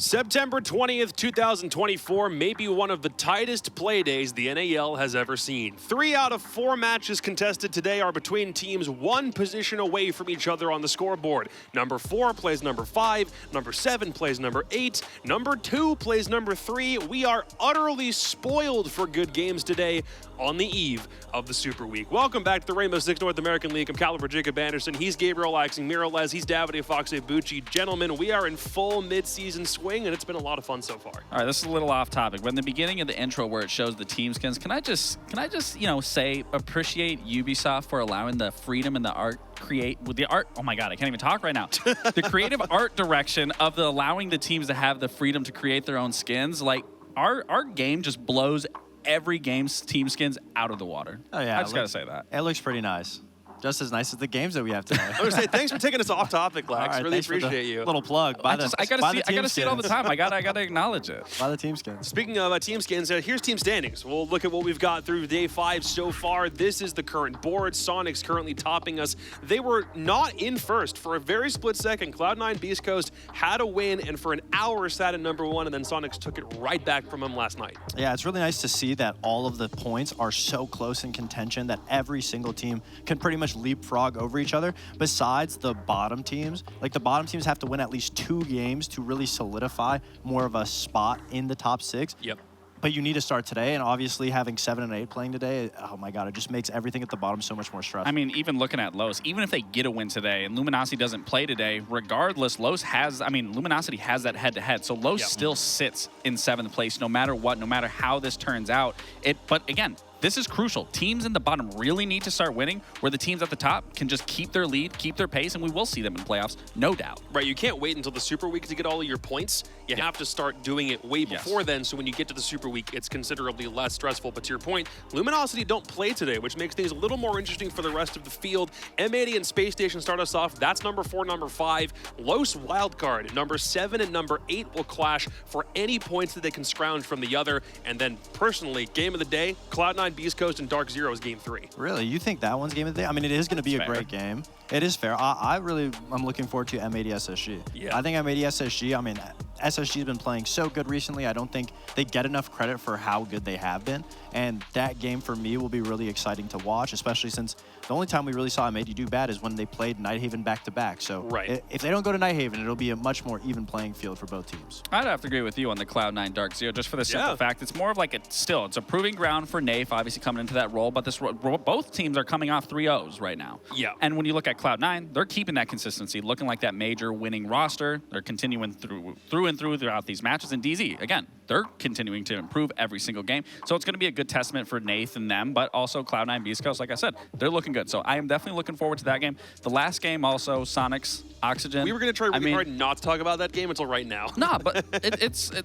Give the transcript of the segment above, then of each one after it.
September 20th, 2024 may be one of the tightest play days the NAL has ever seen. 3 out of 4 matches contested today are between teams 1 position away from each other on the scoreboard. Number 4 plays number 5, number 7 plays number 8, number 2 plays number 3. We are utterly spoiled for good games today on the eve of the Super Week. Welcome back to the Rainbow Six North American League. I'm Caliber Jacob Anderson. He's Gabriel Axing Miralez. He's Davide Foxe Bucci. Gentlemen, we are in full mid-season swing, and it's been a lot of fun so far. All right, this is a little off topic, but in the beginning of the intro where it shows the team skins, can I just say appreciate Ubisoft for allowing the freedom and the art with the art. Oh my God, I can't even talk right now. The creative art direction of allowing the teams to have the freedom to create their own skins. Like our game just blows every game's team skins out of the water. Oh yeah, I just gotta say that. It looks pretty nice. Just as nice as the games that we have today. I was going to say, thanks for taking us off topic, Lex. Right, really appreciate you. Little plug. I gotta see it all the time. I gotta acknowledge it. Buy the team skins. Speaking of team skins, here's team standings. We'll look at what we've got through day 5 so far. This is the current board. Sonic's currently topping us. They were not in first for a very split second. Cloud9 Beast Coast had a win, and for an hour sat in number 1, and then Sonic's took it right back from him last night. Yeah, it's really nice to see that all of the points are so close in contention that every single team can pretty much leapfrog over each other, besides the bottom teams. Like, the bottom teams have to win at least 2 games to really solidify more of a spot in the top 6. Yep. But you need to start today, and obviously having 7 and 8 playing today, oh my God, it just makes everything at the bottom so much more stressful. I mean, even looking at Los, even if they get a win today and Luminosity doesn't play today, regardless, Luminosity has that head-to-head, so Los still sits in 7th place no matter what, no matter how this turns out. But again, this is crucial. Teams in the bottom really need to start winning, where the teams at the top can just keep their lead, keep their pace, and we will see them in playoffs, no doubt. Right, you can't wait until the Super Week to get all of your points. You have to start doing it way before then, so when you get to the Super Week, it's considerably less stressful. But to your point, Luminosity don't play today, which makes things a little more interesting for the rest of the field. M80 and Spacestation start us off. That's number 4, number 5. Los Wildcard, number 7 and number 8 will clash for any points that they can scrounge from the other. And then, personally, game of the day, Cloud9 Beast Coast and Dark Zero is game 3. Really? You think that one's game of the day? I mean, it is going to be a great game. It is fair. I'm looking forward to M80 SSG. Yeah. I think M80 SSG, I mean, SSG's been playing so good recently. I don't think they get enough credit for how good they have been. And that game for me will be really exciting to watch, especially since the only time we really saw M80 do bad is when they played Nighthaven back-to-back. So if they don't go to Nighthaven, it'll be a much more even playing field for both teams. I'd have to agree with you on the Cloud9 Dark Zero, just for the simple fact it's more of like it's a proving ground for Nafe, obviously coming into that role, but both teams are coming off 3-0s right now. Yeah. And when you look at Cloud9, they're keeping that consistency, looking like that major winning roster. They're continuing throughout these matches. And DZ, again, they're continuing to improve every single game. So it's going to be a good testament for Nath and them, but also Cloud9 Beast Coast, like I said, they're looking good. So I am definitely looking forward to that game. The last game also, Sonic's Oxygen. We were going to try really hard not to talk about that game until right now. No, but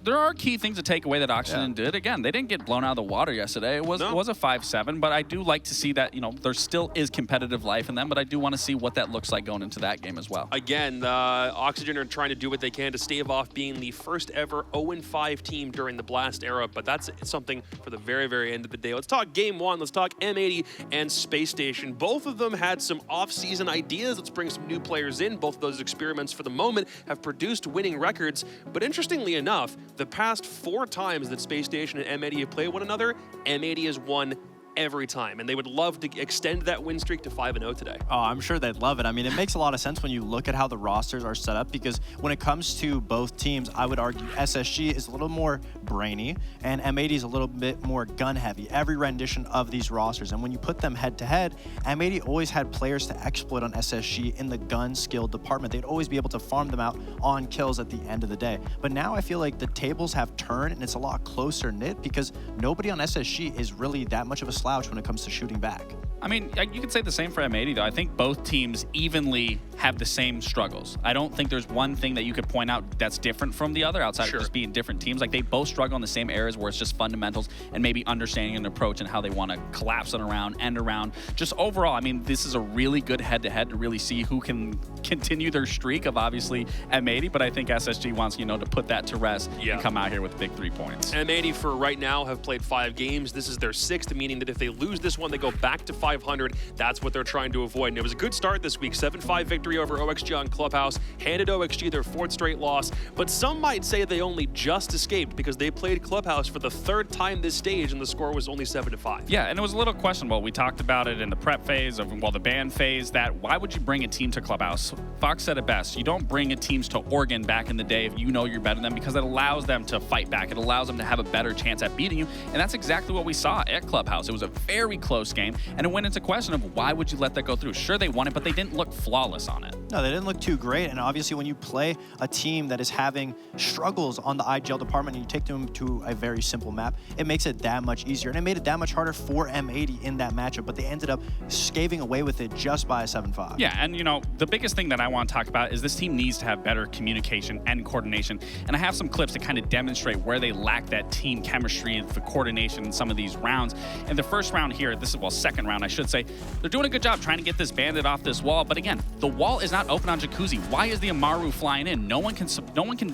there are key things to take away that Oxygen did. Again, they didn't get blown out of the water yesterday. It was a 5-7, but I do like to see that, there still is competitive life in them, but I do want to see what that looks like going into that game as well. Again, Oxygen are trying to do what they can to stave off being the first ever 0-5 team during the Blast era, but that's something for the very, very end of the day. Let's talk game 1. Let's talk M80 and Spacestation. Both of them had some off-season ideas. Let's bring some new players in. Both of those experiments for the moment have produced winning records, but interestingly enough, the past 4 times that Spacestation and M80 have played one another, M80 has won every time, and they would love to extend that win streak to 5-0 today. Oh, I'm sure they'd love it. I mean, it makes a lot of sense when you look at how the rosters are set up, because when it comes to both teams, I would argue SSG is a little more brainy and M80 is a little bit more gun heavy, every rendition of these rosters. And when you put them head to head, M80 always had players to exploit on SSG in the gun skill department. They'd always be able to farm them out on kills at the end of the day. But now I feel like the tables have turned and it's a lot closer knit, because nobody on SSG is really that much of a slouch when it comes to shooting back. I mean, you could say the same for M80, though. I think both teams evenly have the same struggles. I don't think there's one thing that you could point out that's different from the other outside of just being different teams. Like, they both struggle in the same areas where it's just fundamentals and maybe understanding an approach and how they want to collapse it around, end around. Just overall, I mean, this is a really good head-to-head to really see who can continue their streak of obviously M80, but I think SSG wants, to put that to rest and come out here with big 3 points. M80 for right now have played 5 games. This is their 6th, meaning that if they lose this one, they go back to 500. That's what they're trying to avoid. And it was a good start this week. 7-5 victory victory over OXG on Clubhouse, handed OXG their 4th straight loss, but some might say they only just escaped because they played Clubhouse for the 3rd time this stage and the score was only 7-5. Yeah, and it was a little questionable. We talked about it in the prep phase, the ban phase, that why would you bring a team to Clubhouse? Fox said it best. You don't bring teams to Oregon back in the day if you know you're better than them, because it allows them to fight back. It allows them to have a better chance at beating you, and that's exactly what we saw at Clubhouse. It was a very close game, and it went into question of why would you let that go through? Sure, they won it, but they didn't look flawless on it. No, they didn't look too great, and obviously when you play a team that is having struggles on the IGL department and you take them to a very simple map, it makes it that much easier, and it made it that much harder for M80 in that matchup, but they ended up scaving away with it just by a 7-5. Yeah, and the biggest thing that I want to talk about is this team needs to have better communication and coordination, and I have some clips to kind of demonstrate where they lack that team chemistry and the coordination in some of these rounds. In the first round here, this is, second round, I should say, they're doing a good job trying to get this bandit off this wall, but again, the wall is not open on Jacuzzi. Why is the Amaru flying in? No one can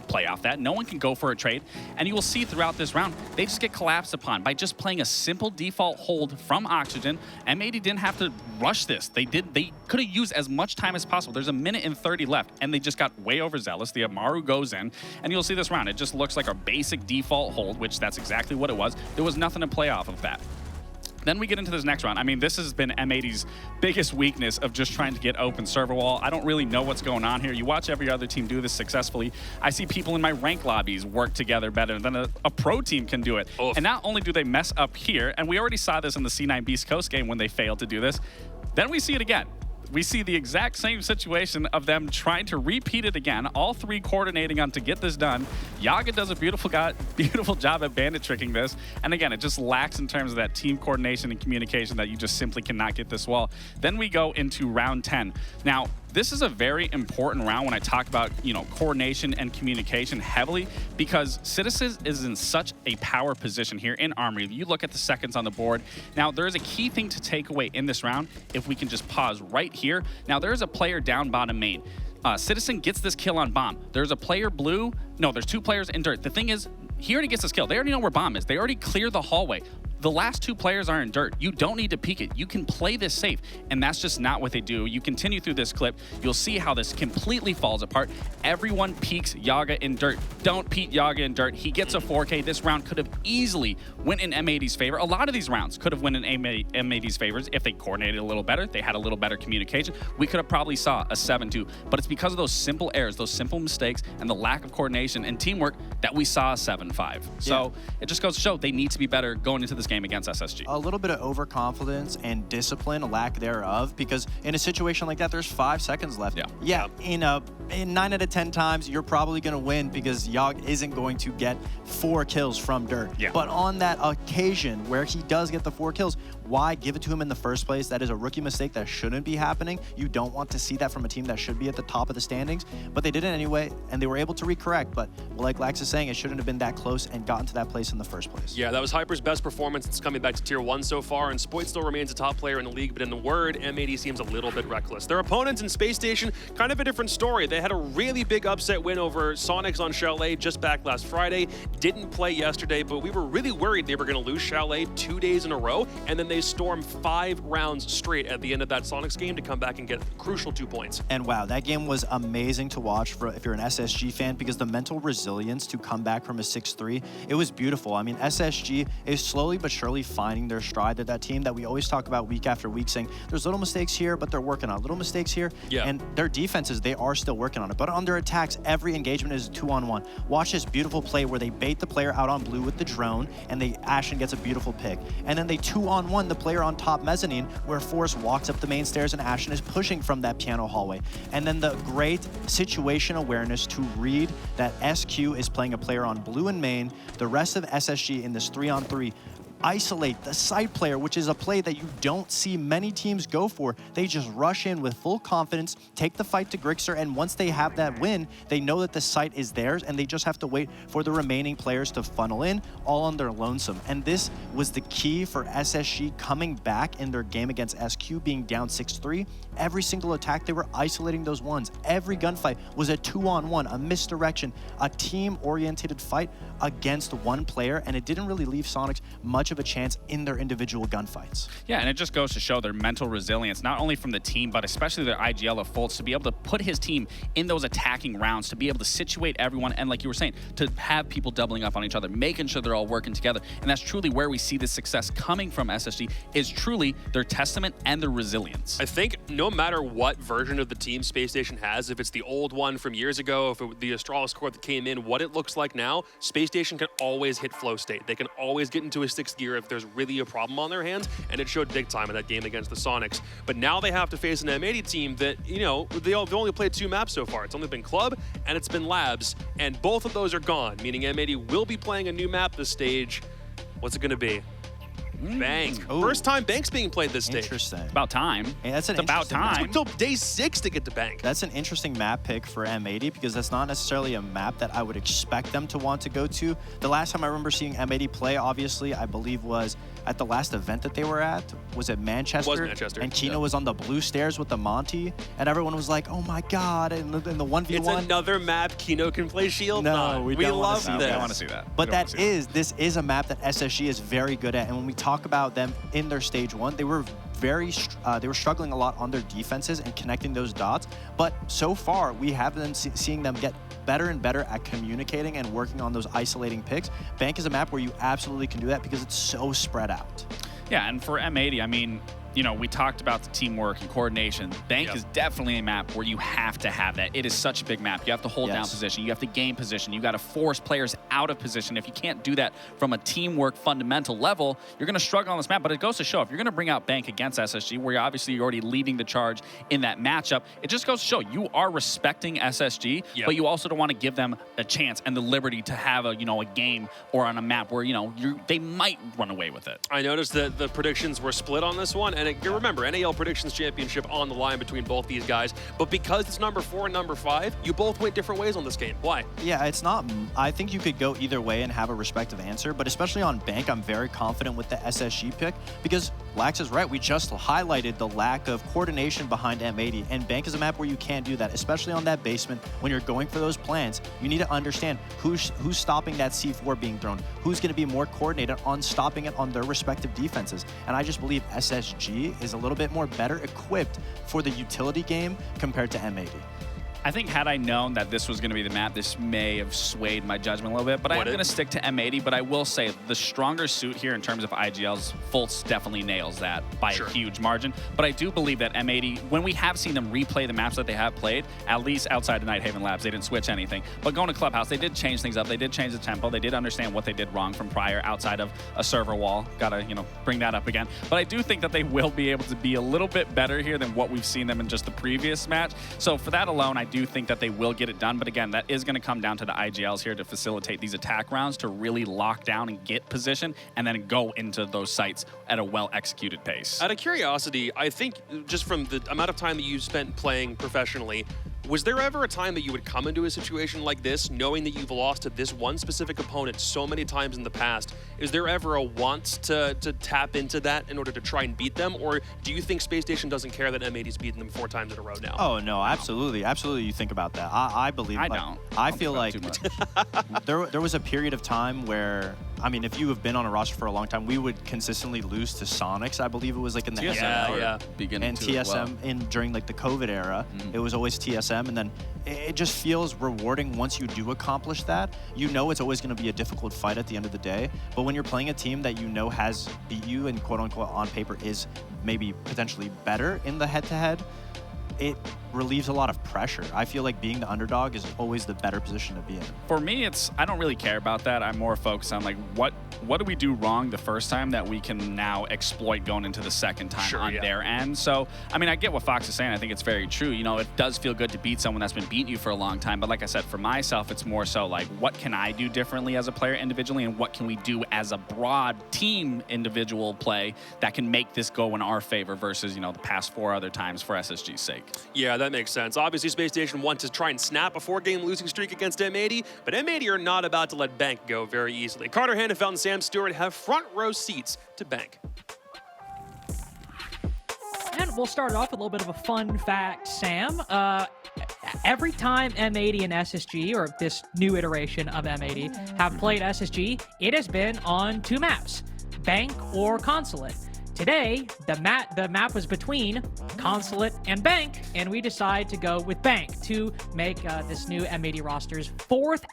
play off that. No one can go for a trade, and you will see throughout this round, they just get collapsed upon by just playing a simple default hold from Oxygen. M80 didn't have to rush this. They could have used as much time as possible. There's a minute and 30 left, and they just got way overzealous. The Amaru goes in, and you'll see this round. It just looks like a basic default hold, which that's exactly what it was. There was nothing to play off of that. Then we get into this next round. I mean, this has been M80's biggest weakness of just trying to get open server wall. I don't really know what's going on here. You watch every other team do this successfully. I see people in my rank lobbies work together better than a pro team can do it. Oof. And not only do they mess up here, and we already saw this in the C9 Beast Coast game when they failed to do this, then we see it again. We see the exact same situation of them trying to repeat it again, all three coordinating on to get this done. Yaga does a beautiful job at bandit tricking this. And again, it just lacks in terms of that team coordination and communication that you just simply cannot get this wall. Then we go into round 10. Now, this is a very important round when I talk about, coordination and communication heavily, because Citizens is in such a power position here in Armory. You look at the seconds on the board. Now, there is a key thing to take away in this round, if we can just pause right here. Now, there is a player down bottom main. Citizen gets this kill on bomb. There's a player blue. No, there's 2 players in dirt. The thing is, he already gets this kill. They already know where bomb is. They already cleared the hallway. The last 2 players are in dirt. You don't need to peek it. You can play this safe, and that's just not what they do. You continue through this clip, you'll see how this completely falls apart. Everyone peeks Yaga in dirt. Don't peek Yaga in dirt. He gets a 4K. This round could have easily went in M80's favor. A lot of these rounds could have went in M80's favors if they coordinated a little better, they had a little better communication. We could have probably saw a 7-2, but it's because of those simple errors, those simple mistakes, and the lack of coordination and teamwork that we saw a 7-5. So it just goes to show they need to be better going into this game against SSG. A little bit of overconfidence and discipline, a lack thereof, because in a situation like that, there's 5 seconds left. Yeah. In 9 out of 10 times, you're probably going to win because Yog isn't going to get 4 kills from dirt. But on that occasion where he does get the 4 kills, why give it to him in the first place? That is a rookie mistake that shouldn't be happening. You don't want to see that from a team that should be at the top of the standings, but they did it anyway, and they were able to recorrect. But like Lax is saying, it shouldn't have been that close and gotten to that place in the first place. Yeah, that was Hyper's best performance since coming back to Tier 1 so far, and Spoit still remains a top player in the league, but in the word, M80 seems a little bit reckless. Their opponents in Spacestation, kind of a different story. They had a really big upset win over Sonics on Chalet just back last Friday. Didn't play yesterday, but we were really worried they were going to lose Chalet 2 days in a row, and then they stormed 5 rounds straight at the end of that Sonics game to come back and get crucial 2 points. And wow, that game was amazing to watch if you're an SSG fan, because the mental resilience to come back from a 6-3, it was beautiful. I mean, SSG is slowly but surely finding their stride. They're that team that we always talk about week after week, saying there's little mistakes here, but they're working on it. Little mistakes here, and their defenses, they are still working on it. But on their attacks, every engagement is 2-on-1. Watch this beautiful play where they bait the player out on blue with the drone, and Ashen gets a beautiful pick. And then they 2-on-1 the player on top mezzanine, where Forrest walks up the main stairs and Ashen is pushing from that piano hallway. And then the great situation awareness to read that SQ is playing a player on blue and main. The rest of SSG in this 3-on-3 isolate the side player, which is a play that you don't see many teams go for. They just rush in with full confidence, take the fight to Grixer, and once they have that win, they know that the site is theirs, and they just have to wait for the remaining players to funnel in, all on their lonesome. And this was the key for SSG coming back in their game against SQ, being down 6-3. Every single attack, they were isolating those ones. Every gunfight was a 2-on-1, a misdirection, a team-oriented fight against one player, and it didn't really leave Sonics much much of a chance in their individual gunfights. Yeah, and it just goes to show their mental resilience, not only from the team, but especially their IGL of Fultz, to be able to put his team in those attacking rounds, to be able to situate everyone, and like you were saying, to have people doubling up on each other, making sure they're all working together. And that's truly where we see this success coming from SSG, is truly their testament and their resilience. I think no matter what version of the team Space Station has, if it's the old one from years ago, if it, the Astralis core that came in, what it looks like now, Space Station can always hit flow state. They can always get into a 6th gear if there's really a problem on their hands, and it showed big time in that game against the Sonics. But now they have to face an M80 team that, you know, they've only played 2 maps so far. It's only been Club and it's been Labs, and both of those are gone, meaning M80 will be playing a new map this stage. What's it going to be? Bank. Ooh. First time Bank's being played this stage. Interesting. About time. Hey, that's an It's about interesting map. time. Until day 6 to get to Bank. That's an interesting map pick for M80 because that's not necessarily a map that I would expect them to want to go to. The last time I remember seeing M80 play, obviously, I believe was at the last event that they were at. Was it Manchester? It was Manchester. And Kino was on the blue stairs with the Monty, and everyone was like, oh my God, in the 1v1. It's another map Kino can play Shield. No, we don't wanna love see No, this. we don't want to see that. But We don't wanna see this is a map that SSG is very good at, and when we talk about them in their stage 1, they were they were struggling a lot on their defenses and connecting those dots. But so far, we have been seeing them get better and better at communicating and working on those isolating picks. Bank is a map where you absolutely can do that because it's so spread out. Yeah, and for M80, I mean, you know, we talked about the teamwork and coordination. Bank is definitely a map where you have to have that. It is such a big map. You have to hold down position. You have to gain position. You got to force players out of position. If you can't do that from a teamwork fundamental level, you're going to struggle on this map. But it goes to show, if you're going to bring out Bank against SSG, where you're already leading the charge in that matchup, it just goes to show you are respecting SSG, but you also don't want to give them a chance and the liberty to have a, you know, a game or on a map where, you know, they might run away with it. I noticed that the predictions were split on this one, and you remember, NAL Predictions Championship on the line between both these guys, but because it's number 4 and number 5, you both went different ways on this game. Why? Yeah, it's not, I think you could go either way and have a respective answer, but especially on Bank, I'm very confident with the SSG pick because Lax is right. We just highlighted the lack of coordination behind M80, and Bank is a map where you can't do that, especially on that basement. When you're going for those plans, you need to understand who's stopping that C4 being thrown, who's going to be more coordinated on stopping it on their respective defenses. And I just believe SSG is a little bit more better equipped for the utility game compared to M80. I think had I known that this was going to be the map, this may have swayed my judgment a little bit, but I'm going to stick to M80, but I will say the stronger suit here in terms of IGLs, Fultz definitely nails that by a huge margin, but I do believe that M80, when we have seen them replay the maps that they have played, at least outside of Nighthaven Labs, they didn't switch anything, but going to Clubhouse, they did change things up, they did change the tempo, they did understand what they did wrong from prior outside of a server wall, gotta, you know, bring that up again, but I do think that they will be able to be a little bit better here than what we've seen them in just the previous match, so for that alone, I do think that they will get it done. But again, that is going to come down to the IGLs here to facilitate these attack rounds to really lock down and get position and then go into those sites at a well-executed pace. Out of curiosity, I think just from the amount of time that you spent playing professionally, was there ever a time that you would come into a situation like this, knowing that you've lost to this one specific opponent so many times in the past? Is there ever a want to tap into that in order to try and beat them? Or do you think Space Station doesn't care that M80's beaten them 4 times in a row now? Oh, no, absolutely. Absolutely you think about that. I believe I like, don't. I feel like too much. there was a period of time where, I mean, if you have been on a roster for a long time, we would consistently lose to Sonics. I believe it was like in the beginning and to TSM during like the COVID era. It was always TSM, and then it just feels rewarding once you do accomplish that. You know it's always going to be a difficult fight at the end of the day, but when you're playing a team that you know has beat you and quote unquote on paper is maybe potentially better in the head-to-head, it relieves a lot of pressure. I feel like being the underdog is always the better position to be in. For me, I don't really care about that. I'm more focused on like what do we do wrong the first time that we can now exploit going into the second time on their end. So, I mean, I get what Fox is saying. I think it's very true. You know, it does feel good to beat someone that's been beating you for a long time. But like I said, for myself, it's more so like, what can I do differently as a player individually, and what can we do as a broad team individual play that can make this go in our favor versus, you know, the past 4 other times for SSG's sake. Yeah, that makes sense. Obviously, Space Station want to try and snap a 4-game losing streak against M80, but M80 are not about to let Bank go very easily. Carter Hannafelt and Sam Stewart have front row seats to Bank. And we'll start off with a little bit of a fun fact, Sam. Every time M80 and SSG, or this new iteration of M80, have played SSG, it has been on 2 maps. Bank or Consulate. Today, the map was between Consulate and Bank, and we decided to go with Bank to make this new M80 roster's fourth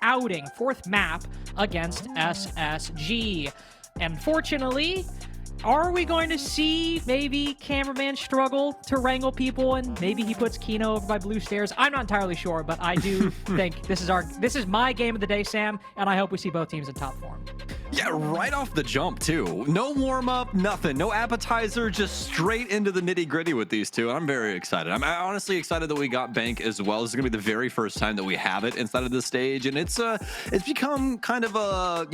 map against SSG. Unfortunately, are we going to see maybe Cameraman struggle to wrangle people, and maybe he puts Kino over by Blue Stairs? I'm not entirely sure, but I do think this is my game of the day, Sam, and I hope we see both teams in top form. Yeah, right off the jump, too. No warm-up, nothing. No appetizer, just straight into the nitty-gritty with these two. I'm very excited. I'm honestly excited that we got Bank as well. This is going to be the very first time that we have it inside of the stage, and it's become kind of a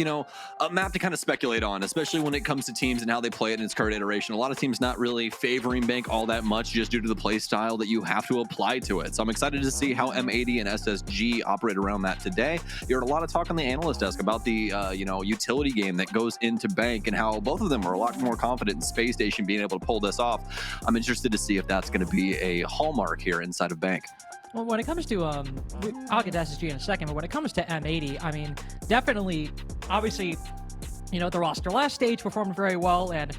map to kind of speculate on, especially when it comes to teams and how they play it in its current iteration. A lot of teams not really favoring Bank all that much just due to the play style that you have to apply to it. So I'm excited to see how M80 and SSG operate around that today. You heard a lot of talk on the analyst desk about the utility game that goes into Bank and how both of them are a lot more confident in Spacestation being able to pull this off. I'm interested to see if that's going to be a hallmark here inside of Bank. Well, when it comes to, I'll get to SSG in a second, but when it comes to M80, I mean, definitely, obviously, the roster last stage performed very well and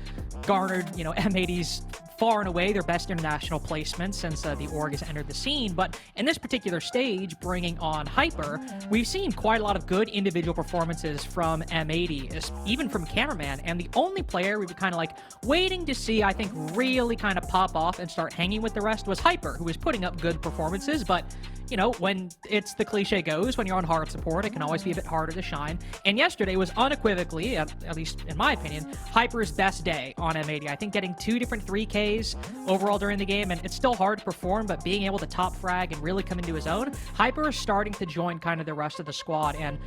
garnered, M80's far and away their best international placement since the org has entered the scene. But in this particular stage, bringing on Hyper, we've seen quite a lot of good individual performances from M80, even from Cameraman. And the only player we were kind of like waiting to see, I think, really kind of pop off and start hanging with the rest was Hyper, who was putting up good performances. But when it's the cliche goes, when you're on hard support, it can always be a bit harder to shine. And yesterday was unequivocally, at least in my opinion, Hyper's best day on M80. I think getting 2 different 3Ks overall during the game, and it's still hard to perform, but being able to top frag and really come into his own, Hyper is starting to join kind of the rest of the squad and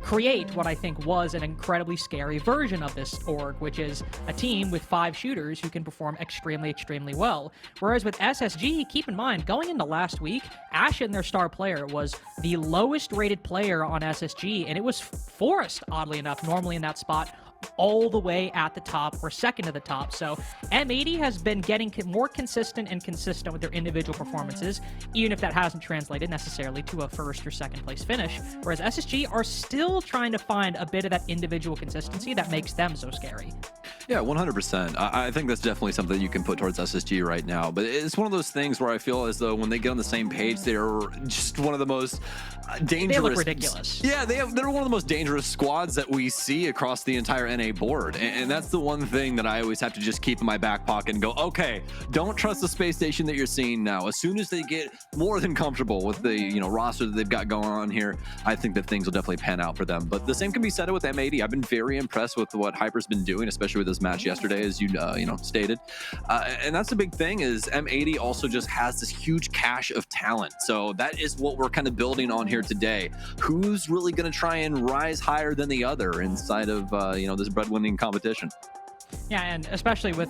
create what I think was an incredibly scary version of this org, which is a team with 5 shooters who can perform extremely, extremely well. Whereas with SSG, keep in mind, going into last week, Ashen, their star player, was the lowest rated player on SSG, and it was Forrest, oddly enough, normally in that spot, all the way at the top or second to the top. So M80 has been getting more consistent with their individual performances, even if that hasn't translated necessarily to a first or second place finish, whereas SSG are still trying to find a bit of that individual consistency that makes them so scary. Yeah, 100%. I think that's definitely something you can put towards SSG right now. But it's one of those things where I feel as though when they get on the same page, they're just one of the most dangerous. They look ridiculous. Yeah, they're one of the most dangerous squads that we see across the entire NA board. And that's the one thing that I always have to just keep in my back pocket and go, okay, don't trust the space station that you're seeing now. As soon as they get more than comfortable with the roster that they've got going on here, I think that things will definitely pan out for them. But the same can be said with M80. I've been very impressed with what Hyper's been doing, especially with this match yesterday, as you stated. And that's the big thing is M80 also just has this huge cache of talent. So that is what we're kind of building on here today. Who's really going to try and rise higher than the other inside of this breadwinning competition? Yeah, and especially with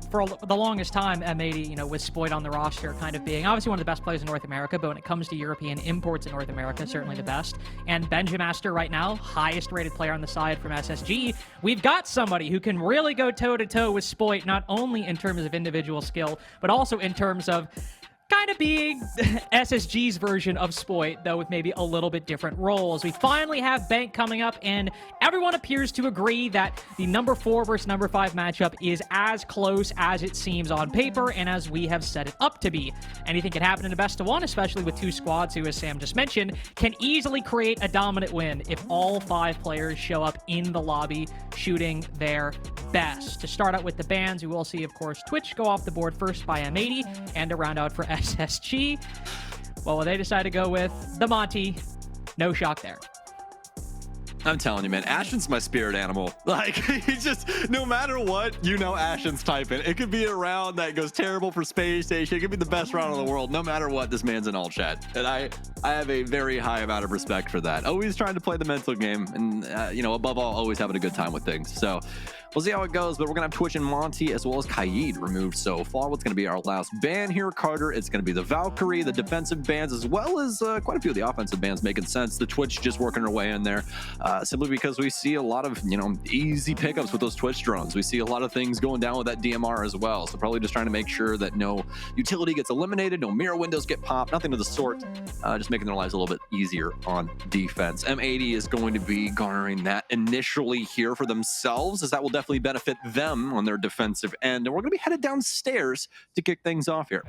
for the longest time, M80, with Spoit on the roster kind of being obviously one of the best players in North America, but when it comes to European imports in North America, certainly the best. And Benjamaster right now, highest rated player on the side from SSG. We've got somebody who can really go toe-to-toe with Spoit, not only in terms of individual skill, but also in terms of kind of being SSG's version of Spoit, though with maybe a little bit different roles. We finally have Bank coming up, and everyone appears to agree that the number 4 versus number 5 matchup is as close as it seems on paper and as we have set it up to be. Anything can happen in a best of 1, especially with 2 squads who, as Sam just mentioned, can easily create a dominant win if all 5 players show up in the lobby shooting their best. To start out with the bans, we will see, of course, Twitch go off the board first by M80, and to round out for SSG, well, they decided to go with the Monty. No shock there. I'm telling you, man, Ashen's my spirit animal. Like, he's just, no matter what, Ashen's typing. It could be a round that goes terrible for Space Station. It could be the best round in the world. No matter what, this man's in all chat. And I have a very high amount of respect for that. Always trying to play the mental game. And, above all, always having a good time with things. So we'll see how it goes, but we're going to have Twitch and Monty as well as Kaid removed so far. What's going to be our last ban here, Carter? It's going to be the Valkyrie, the defensive bans, as well as quite a few of the offensive bans making sense. The Twitch just working her way in there, simply because we see a lot of, easy pickups with those Twitch drones. We see a lot of things going down with that DMR as well. So probably just trying to make sure that no utility gets eliminated, no mirror windows get popped, nothing of the sort. Just just making their lives a little bit easier on defense. M80 is going to be garnering that initially here for themselves, as that will definitely benefit them on their defensive end. And we're going to be headed downstairs to kick things off here.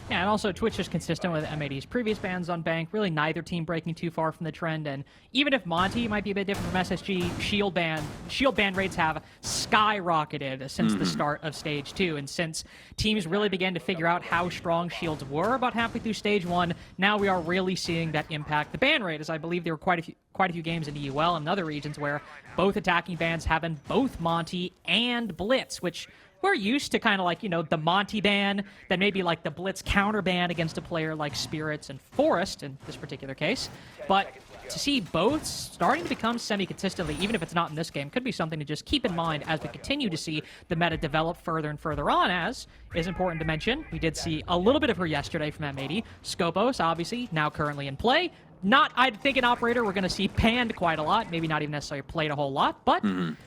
Yeah, and also Twitch is consistent with M80's previous bans on Bank. Really neither team breaking too far from the trend. And even if Monty might be a bit different from SSG, shield ban rates have skyrocketed since the start of Stage 2. And since teams really began to figure out how strong shields were about halfway through Stage 1, now we are really seeing that impact the ban rate, as I believe there were quite a few games in the UL and other regions where both attacking bans have been both Monty and Blitz, which we're used to kind of like, the Monty ban, then maybe like the Blitz counter ban against a player like Spirits and Forest in this particular case. But to see both starting to become semi-consistently, even if it's not in this game, could be something to just keep in mind as we continue to see the meta develop further and further on, as is important to mention. We did see a little bit of her yesterday from M80. Scopos, obviously, now currently in play. Not, I think, an operator we're going to see panned quite a lot, maybe not even necessarily played a whole lot, but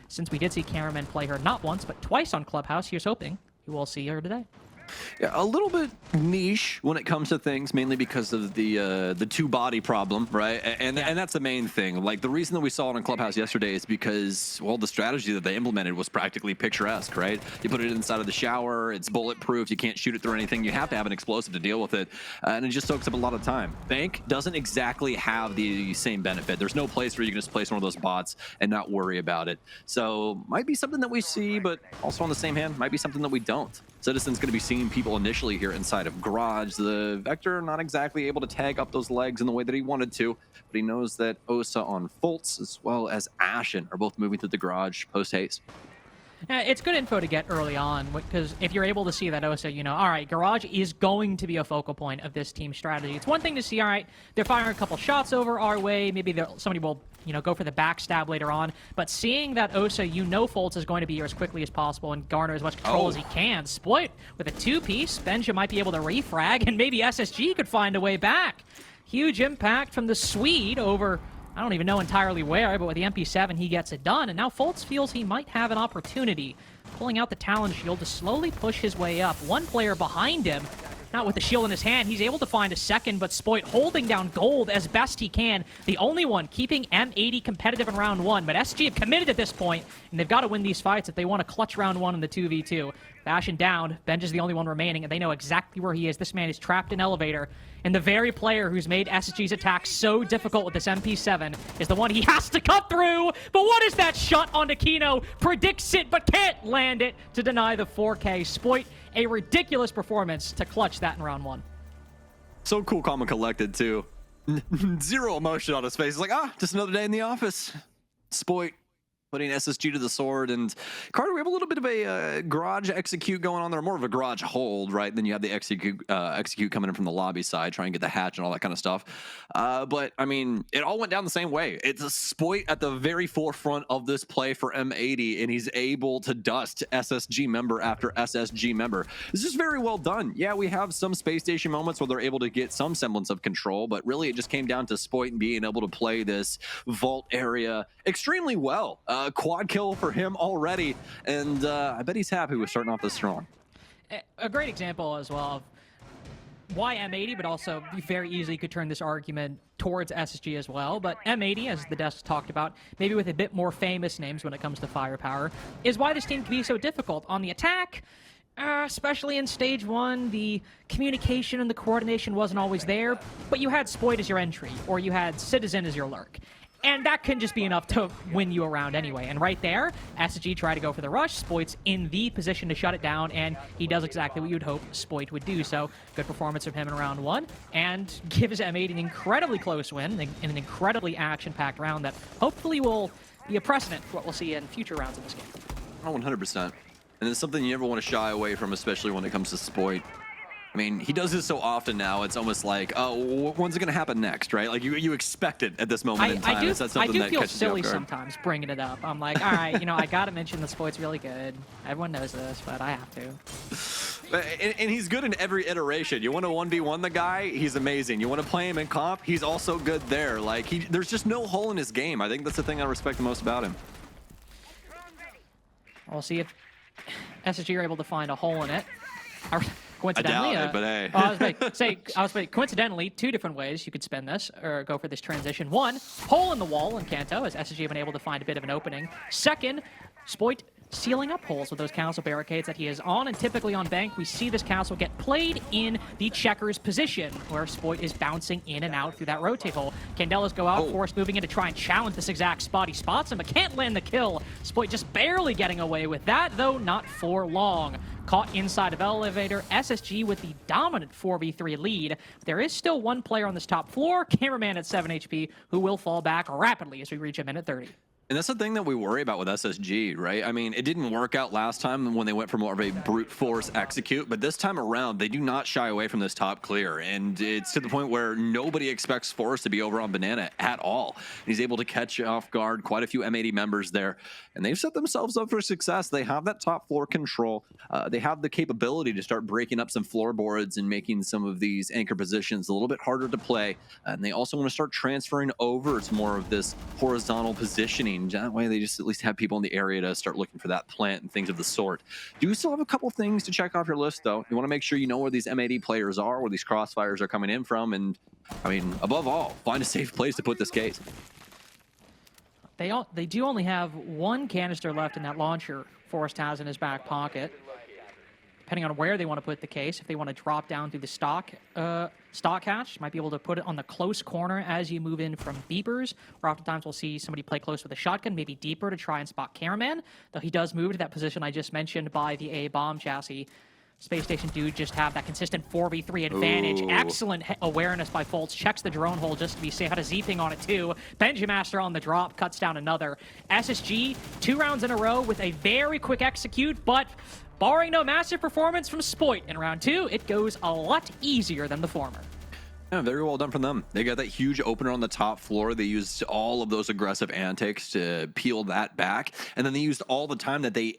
since we did see cameramen play her not once, but twice on Clubhouse, here's hoping you will see her today. Yeah, a little bit niche when it comes to things, mainly because of the two-body problem, right? And that's the main thing. Like, the reason that we saw it on Clubhouse yesterday is because, well, the strategy that they implemented was practically picturesque, right? You put it inside of the shower, it's bulletproof, you can't shoot it through anything, you have to have an explosive to deal with it, and it just soaks up a lot of time. Bank doesn't exactly have the same benefit. There's no place where you can just place one of those bots and not worry about it. So, might be something that we see, but also on the same hand, might be something that we don't. Citizen's going to be seeing people initially here inside of Garage. The Vector not exactly able to tag up those legs in the way that he wanted to, but he knows that Osa on Fultz as well as Ashen are both moving through the Garage post-haste. It's good info to get early on, because if you're able to see that Osa, all right, Garage is going to be a focal point of this team's strategy. It's one thing to see, all right, they're firing a couple shots over our way, maybe somebody will go for the backstab later on. But seeing that Osa, Fultz is going to be here as quickly as possible and garner as much control as he can. Sploit with a two-piece. Benja might be able to refrag, and maybe SSG could find a way back. Huge impact from the Swede over, I don't even know entirely where, but with the MP7, he gets it done. And now Fultz feels he might have an opportunity, pulling out the Talon shield to slowly push his way up. One player behind him, not with the shield in his hand. He's able to find a second, but Sploit holding down gold as best he can. The only one keeping M80 competitive in round 1. But SG have committed at this point, and they've got to win these fights if they want to clutch round 1 in the 2v2. Fashion down. Benj is the only one remaining, and they know exactly where he is. This man is trapped in elevator. And the very player who's made SG's attack so difficult with this MP7 is the one he has to cut through. But what is that shot onto Kino? Predicts it, but can't land it to deny the 4K. Sploit, a ridiculous performance to clutch that in round 1. So cool, calm, and collected, too. Zero emotion on his face. He's like, just another day in the office. Sploit putting SSG to the sword. And Carter, we have a little bit of a garage execute going on there, more of a garage hold, right? Then you have the execute coming in from the lobby side, trying to get the hatch and all that kind of stuff. But I mean, it all went down the same way. It's a Sploit at the very forefront of this play for M80, and he's able to dust SSG member after SSG member. This is very well done. Yeah, we have some Space Station moments where they're able to get some semblance of control, but really it just came down to Sploit being able to play this vault area extremely well. Quad kill for him already, and I bet he's happy with starting off this strong. A great example as well of why M80, but also you very easily could turn this argument towards SSG as well. But M80, as the desk talked about, maybe with a bit more famous names when it comes to firepower, is why this team can be so difficult. On the attack, especially in Stage 1, the communication and the coordination wasn't always there, but you had Sploit as your entry, or you had Citizen as your lurk. And that can just be enough to win you a round anyway. And right there, SSG tried to go for the rush. Sploit's in the position to shut it down, and he does exactly what you'd hope Sploit would do. So, good performance from him in round 1, and gives M80 an incredibly close win in an incredibly action-packed round that hopefully will be a precedent for what we'll see in future rounds of this game. Oh, 100%. And it's something you never want to shy away from, especially when it comes to Sploit. I mean, he does this so often now, it's almost like, oh, when's it going to happen next, right? Like, you expect it at this moment in time. I do feel silly sometimes bringing it up. I'm like, all right, I got to mention the Sploit's really good. Everyone knows this, but I have to. And he's good in every iteration. You want to 1v1 the guy, he's amazing. You want to play him in comp, he's also good there. Like, there's just no hole in his game. I think that's the thing I respect the most about him. We'll see if SSG are able to find a hole in it. Coincidentally, I doubt it, but hey. I was like, coincidentally, 2 different ways you could spin this or go for this transition. One, hole in the wall in Kanto, as SSG have been able to find a bit of an opening. Second, Spoit sealing up holes with those castle barricades that he is on, and typically on Bank, we see this castle get played in the checkers position, where Spoit is bouncing in and out through that rotate hole. Candelas go out, Forrest moving in to try and challenge this exact spot. He spots him, but can't land the kill. Spoit just barely getting away with that, though not for long. Caught inside of elevator, SSG with the dominant 4v3 lead. There is still one player on this top floor, Cameraman at 7 HP, who will fall back rapidly as we reach a minute 30. And that's the thing that we worry about with SSG, right? I mean, it didn't work out last time when they went for more of a brute force execute, but this time around, they do not shy away from this top clear. And it's to the point where nobody expects Forrest to be over on Banana at all. He's able to catch off guard quite a few M80 members there, and they've set themselves up for success. They have that top floor control. They have the capability to start breaking up some floorboards and making some of these anchor positions a little bit harder to play. And they also want to start transferring over to more of this horizontal positioning. That way they just at least have people in the area to start looking for that plant and things of the sort. Do you still have a couple things to check off your list, though? You want to make sure you know where these M80 players are, where these crossfires are coming in from, and, I mean, above all, find a safe place to put this case. They do only have 1 canister left in that launcher Forrest has in his back pocket. Depending on where they want to put the case, if they want to drop down through the stock hatch, might be able to put it on the close corner as you move in from beepers, or oftentimes we'll see somebody play close with a shotgun, maybe deeper to try and spot Cameraman, though he does move to that position I just mentioned by the A bomb chassis. Space Station do just have that consistent 4v3 advantage. Ooh. Excellent awareness by Foltz. Checks the drone hole just to be safe. Had a Z-ping on it too. Benjamaster on the drop, cuts down another. SSG, 2 rounds in a row with a very quick execute, but barring no massive performance from Spoit in round 2, it goes a lot easier than the former. Yeah, very well done from them. They got that huge opener on the top floor. They used all of those aggressive antics to peel that back. And then they used all the time that they,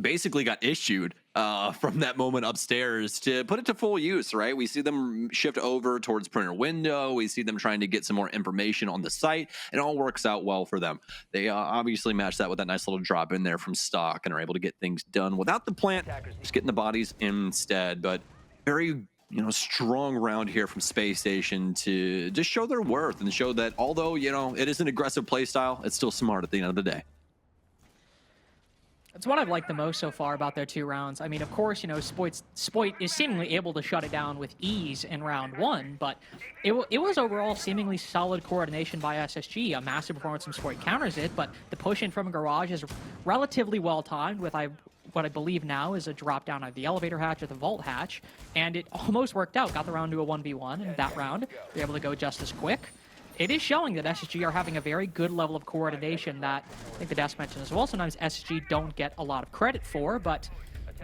basically got issued from that moment upstairs to put it to full use, right? We see them shift over towards printer window. We see them trying to get some more information on the site. It all works out well for them. They obviously match that with that nice little drop in there from stock and are able to get things done without the plant, just getting the bodies instead. But very strong round here from Space Station to just show their worth and show that although, it is an aggressive play style, it's still smart at the end of the day. That's what I've liked the most so far about their 2 rounds. I mean, of course, Spoit is seemingly able to shut it down with ease in round 1, but it was overall seemingly solid coordination by SSG. A massive performance from Spoit counters it, but the push in from a garage is relatively well timed with what I believe now is a drop down of the elevator hatch or the vault hatch, and it almost worked out. Got the round to a 1v1, and that round, they're able to go just as quick. It is showing that SSG are having a very good level of coordination that I think the desk mentioned as well. Sometimes SSG don't get a lot of credit for, but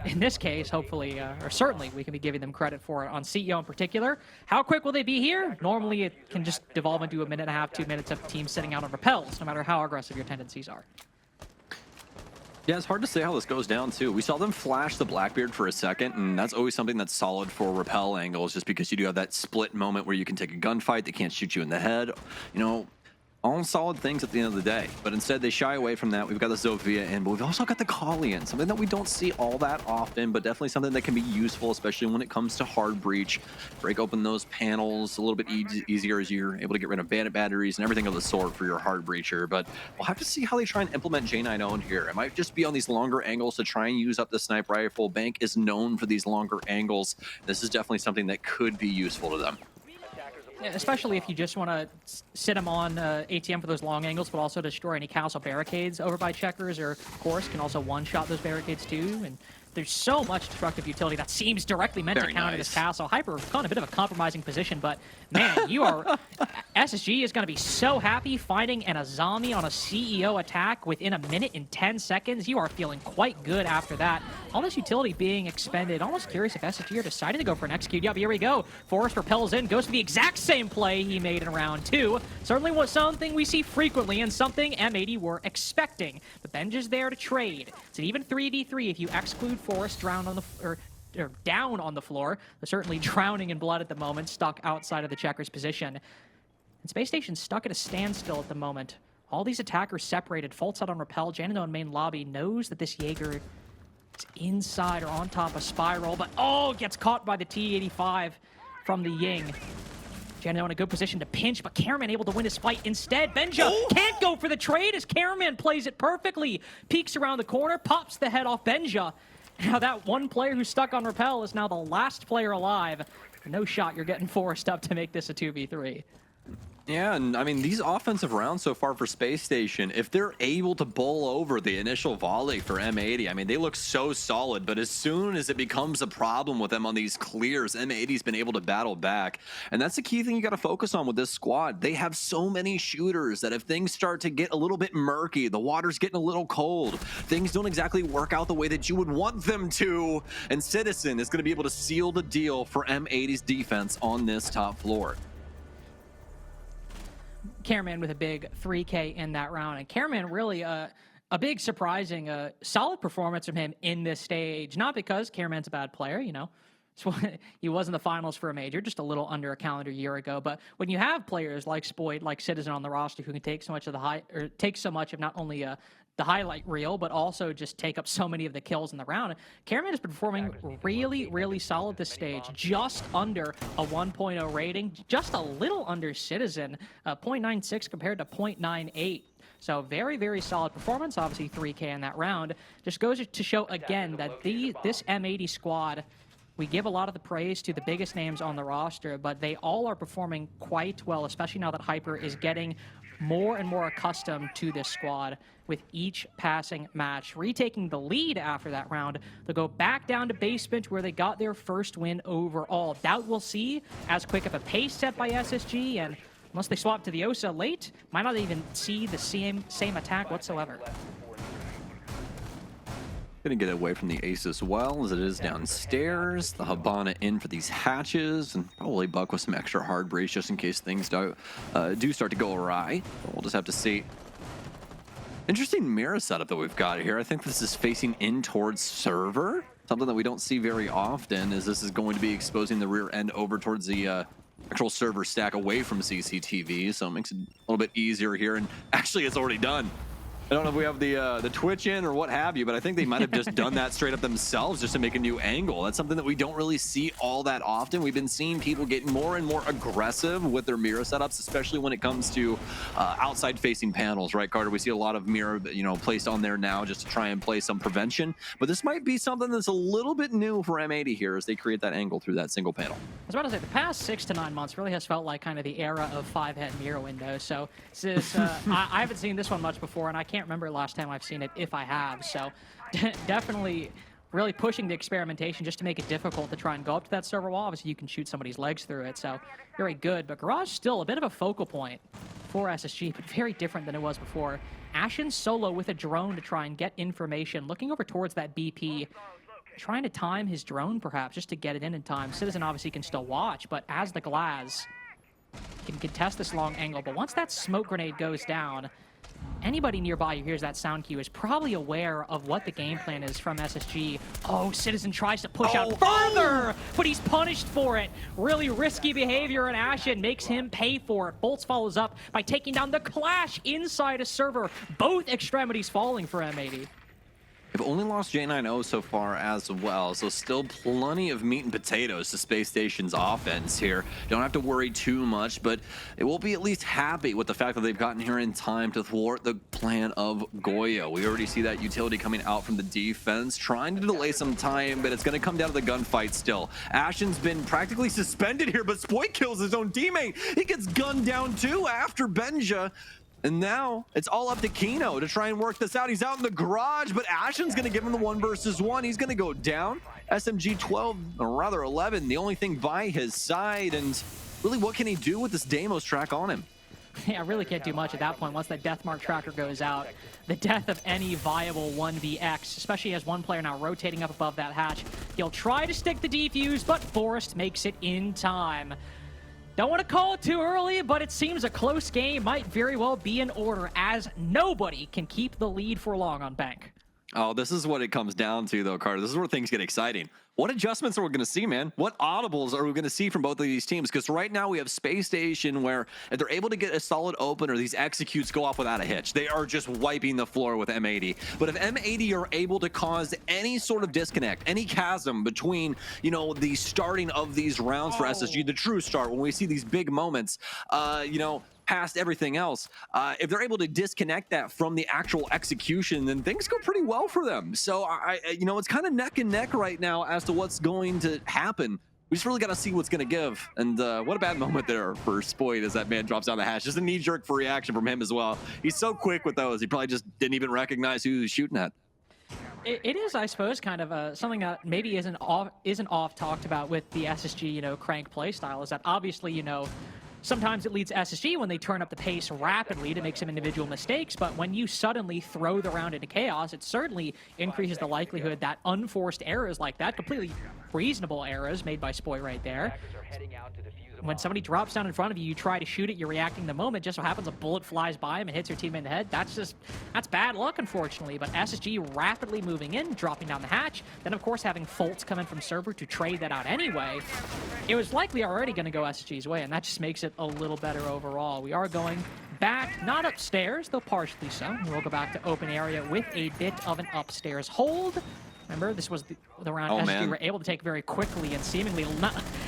in this case, hopefully, or certainly, we can be giving them credit for it on CEO in particular. How quick will they be here? Normally, it can just devolve into a 1.5, 2 minutes of teams sitting out on repels, no matter how aggressive your tendencies are. Yeah, it's hard to say how this goes down, too. We saw them flash the Blackbeard for a second, and that's always something that's solid for rappel angles, just because you do have that split moment where you can take a gunfight, they can't shoot you in the head. All solid things at the end of the day, but instead they shy away from that. We've got the Zofia in, but we've also got the Kalian, something that we don't see all that often, but definitely something that can be useful, especially when it comes to hard breach. Break open those panels a little bit easier as you're able to get rid of bandit batteries and everything of the sort for your hard breacher, but we'll have to see how they try and implement J9 in here. It might just be on these longer angles to try and use up the sniper rifle. Bank is known for these longer angles. This is definitely something that could be useful to them. Especially if you just want to sit them on ATM for those long angles, but also destroy any castle barricades over by checkers, or of course can also one-shot those barricades too. And there's so much destructive utility that seems directly meant to counter this castle. Hyper caught in a bit of a compromising position, but man, SSG is going to be so happy finding an Azami on a CEO attack within 1 minute and 10 seconds. You are feeling quite good after that. All this utility being expended. Almost curious if SSG are deciding to go for an execute. Yep, here we go. Forrest repels in, goes for the exact same play he made in round 2. Certainly was something we see frequently and something M80 were expecting. The Benj is there to trade. It's an even 3v3 if you exclude Forrest down on the floor. They're certainly drowning in blood at the moment, stuck outside of the checkers position. And Space Station's stuck at a standstill at the moment. All these attackers separated. Foltz out on repel. Janino in main lobby knows that this Jaeger It's inside or on top of Spiral, but gets caught by the T-85 from the Ying. Jeno in a good position to pinch, but Caraman able to win his fight instead. Benja can't go for the trade as Caraman plays it perfectly. Peeks around the corner, pops the head off Benja. Now that one player who's stuck on rappel is now the last player alive. No shot you're getting forced up to make this a 2v3. Yeah, and I mean, these offensive rounds so far for Space Station, if they're able to bowl over the initial volley for M80, I mean, they look so solid, but as soon as it becomes a problem with them on these clears, M80's been able to battle back. And that's the key thing you got to focus on with this squad. They have so many shooters that if things start to get a little bit murky, the water's getting a little cold, things don't exactly work out the way that you would want them to, and Citizen is going to be able to seal the deal for M80's defense on this top floor. Caraman with a big 3K in that round, and Caraman really a big surprising, solid performance from him in this stage. Not because Caraman's a bad player, you know. He was in the finals for a major just a little under a calendar year ago. But when you have players like Spoyd, like Citizen on the roster who can take so much of not only the highlight reel, but also just take up so many of the kills in the round. Caraman has been performing really, really solid this stage, just under a 1.0 rating, just a little under Citizen, 0.96 compared to 0.98. So very, very solid performance. Obviously 3K in that round. Just goes to show again that this M80 squad, we give a lot of the praise to the biggest names on the roster, but they all are performing quite well, especially now that Hyper is getting more and more accustomed to this squad with each passing match. Retaking the lead after that round, they'll go back down to basement where they got their first win overall. Doubt we'll see as quick of a pace set by SSG, and unless they swap to the Osa late, might not even see the same attack whatsoever. Gonna get away from the ace as well as it is downstairs. The Habana in for these hatches, and probably Buck with some extra hard breeze just in case things do start to go awry. But we'll just have to see. Interesting mirror setup that we've got here. I think this is facing in towards server. Something that we don't see very often is this is going to be exposing the rear end over towards the actual server stack away from CCTV. So it makes it a little bit easier here. And actually it's already done. I don't know if we have the Twitch in or what have you, but I think they might have just done that straight up themselves just to make a new angle. That's something that we don't really see all that often. We've been seeing people get more and more aggressive with their mirror setups, especially when it comes to outside facing panels, right, Carter? We see a lot of mirror, placed on there now just to try and play some prevention. But this might be something that's a little bit new for M80 here as they create that angle through that single panel. I was about to say, the past 6 to 9 months really has felt like kind of the era of 5-head mirror windows. So this, I haven't seen this one much before, and I can't remember last time I've seen it, if I have. So definitely really pushing the experimentation just to make it difficult to try and go up to that server wall. Obviously you can shoot somebody's legs through it, so very good. But Garage still a bit of a focal point for SSG, but very different than it was before. Ashen solo with a drone to try and get information, looking over towards that BP, trying to time his drone perhaps just to get it in time. Citizen obviously can still watch, but as the Glaz can contest this long angle. But once that smoke grenade goes down, anybody nearby who hears that sound cue is probably aware of what the game plan is from SSG. Oh, Citizen tries to push out further, but he's punished for it. Really risky behavior, and Ashen makes him pay for it. Bolts follows up by taking down the Clash inside a server. Both extremities falling for M80. They've only lost J90 so far as well, so still plenty of meat and potatoes to Space Station's offense here. Don't have to worry too much, but they will be at least happy with the fact that they've gotten here in time to thwart the plan of Goyo. We already see that utility coming out from the defense, trying to delay some time, but it's going to come down to the gunfight still. Ashen's been practically suspended here, but Spoy kills his own teammate. He gets gunned down too after Benja. And now it's all up to Kino to try and work this out. He's out in the garage, but Ashen's going to give him the 1 versus 1. He's going to go down. SMG 12, or rather 11, the only thing by his side. And really, what can he do with this Deimos track on him? Yeah, I really can't do much at that point. Once that Deathmark tracker goes out, the death of any viable 1vx, especially as one player now rotating up above that hatch. He'll try to stick the defuse, but Forrest makes it in time. Don't want to call it too early, but it seems a close game might very well be in order as nobody can keep the lead for long on Bank. Oh, this is what it comes down to, though, Carter. This is where things get exciting. What adjustments are we going to see, man? What audibles are we going to see from both of these teams? Because right now we have Space Station where if they're able to get a solid opener, these executes go off without a hitch. They are just wiping the floor with M80. But if M80 are able to cause any sort of disconnect, any chasm between, you know, the starting of these rounds for SSG, the true start, when we see these big moments, you know, past everything else, if they're able to disconnect that from the actual execution, then things go pretty well for them. So you know, it's kind of neck and neck right now as to what's going to happen. We just really got to see what's going to give. And what a bad moment there for Spoit as that man drops down the hatch. Just a knee-jerk for reaction from him as well. He's so quick with those. He probably just didn't even recognize who he was shooting at. It is, I suppose, kind of something that maybe isn't off talked about with the SSG, you know, crank play style. Is that obviously, you know, sometimes it leads SSG when they turn up the pace rapidly to make some individual mistakes, but when you suddenly throw the round into chaos, it certainly increases the likelihood that unforced errors like that, completely reasonable errors made by Spoy right there, when somebody drops down in front of you, you try to shoot it, you're reacting the moment, just so happens a bullet flies by him and hits your teammate in the head. That's bad luck, unfortunately. But SSG rapidly moving in, dropping down the hatch, then of course having Foltz come in from server to trade that out anyway. It was likely already going to go SSG's way, and that just makes it a little better overall. We are going back, not upstairs, though partially so. We'll go back to open area with a bit of an upstairs hold. Remember, this was the round SSG were able to take very quickly and seemingly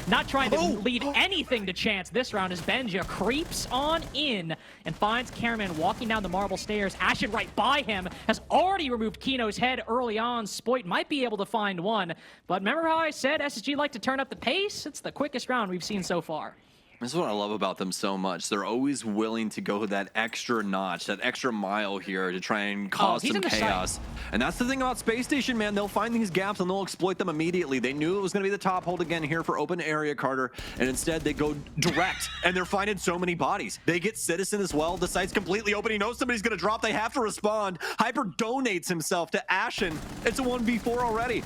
not trying to leave anything to chance this round as Benja creeps on in and finds Karaman walking down the marble stairs. Ashen right by him has already removed Kino's head early on. Spoit might be able to find one, but remember how I said SSG like to turn up the pace? It's the quickest round we've seen so far. This is what I love about them so much. They're always willing to go that extra notch, that extra mile here to try and cause some chaos. And that's the thing about Space Station, man. They'll find these gaps and they'll exploit them immediately. They knew it was going to be the top hold again here for open area, Carter, and instead they go direct, and they're finding so many bodies. They get Citizen as well. The site's completely open. He knows somebody's going to drop. They have to respond. Hyper donates himself to Ashen. It's a 1v4 already.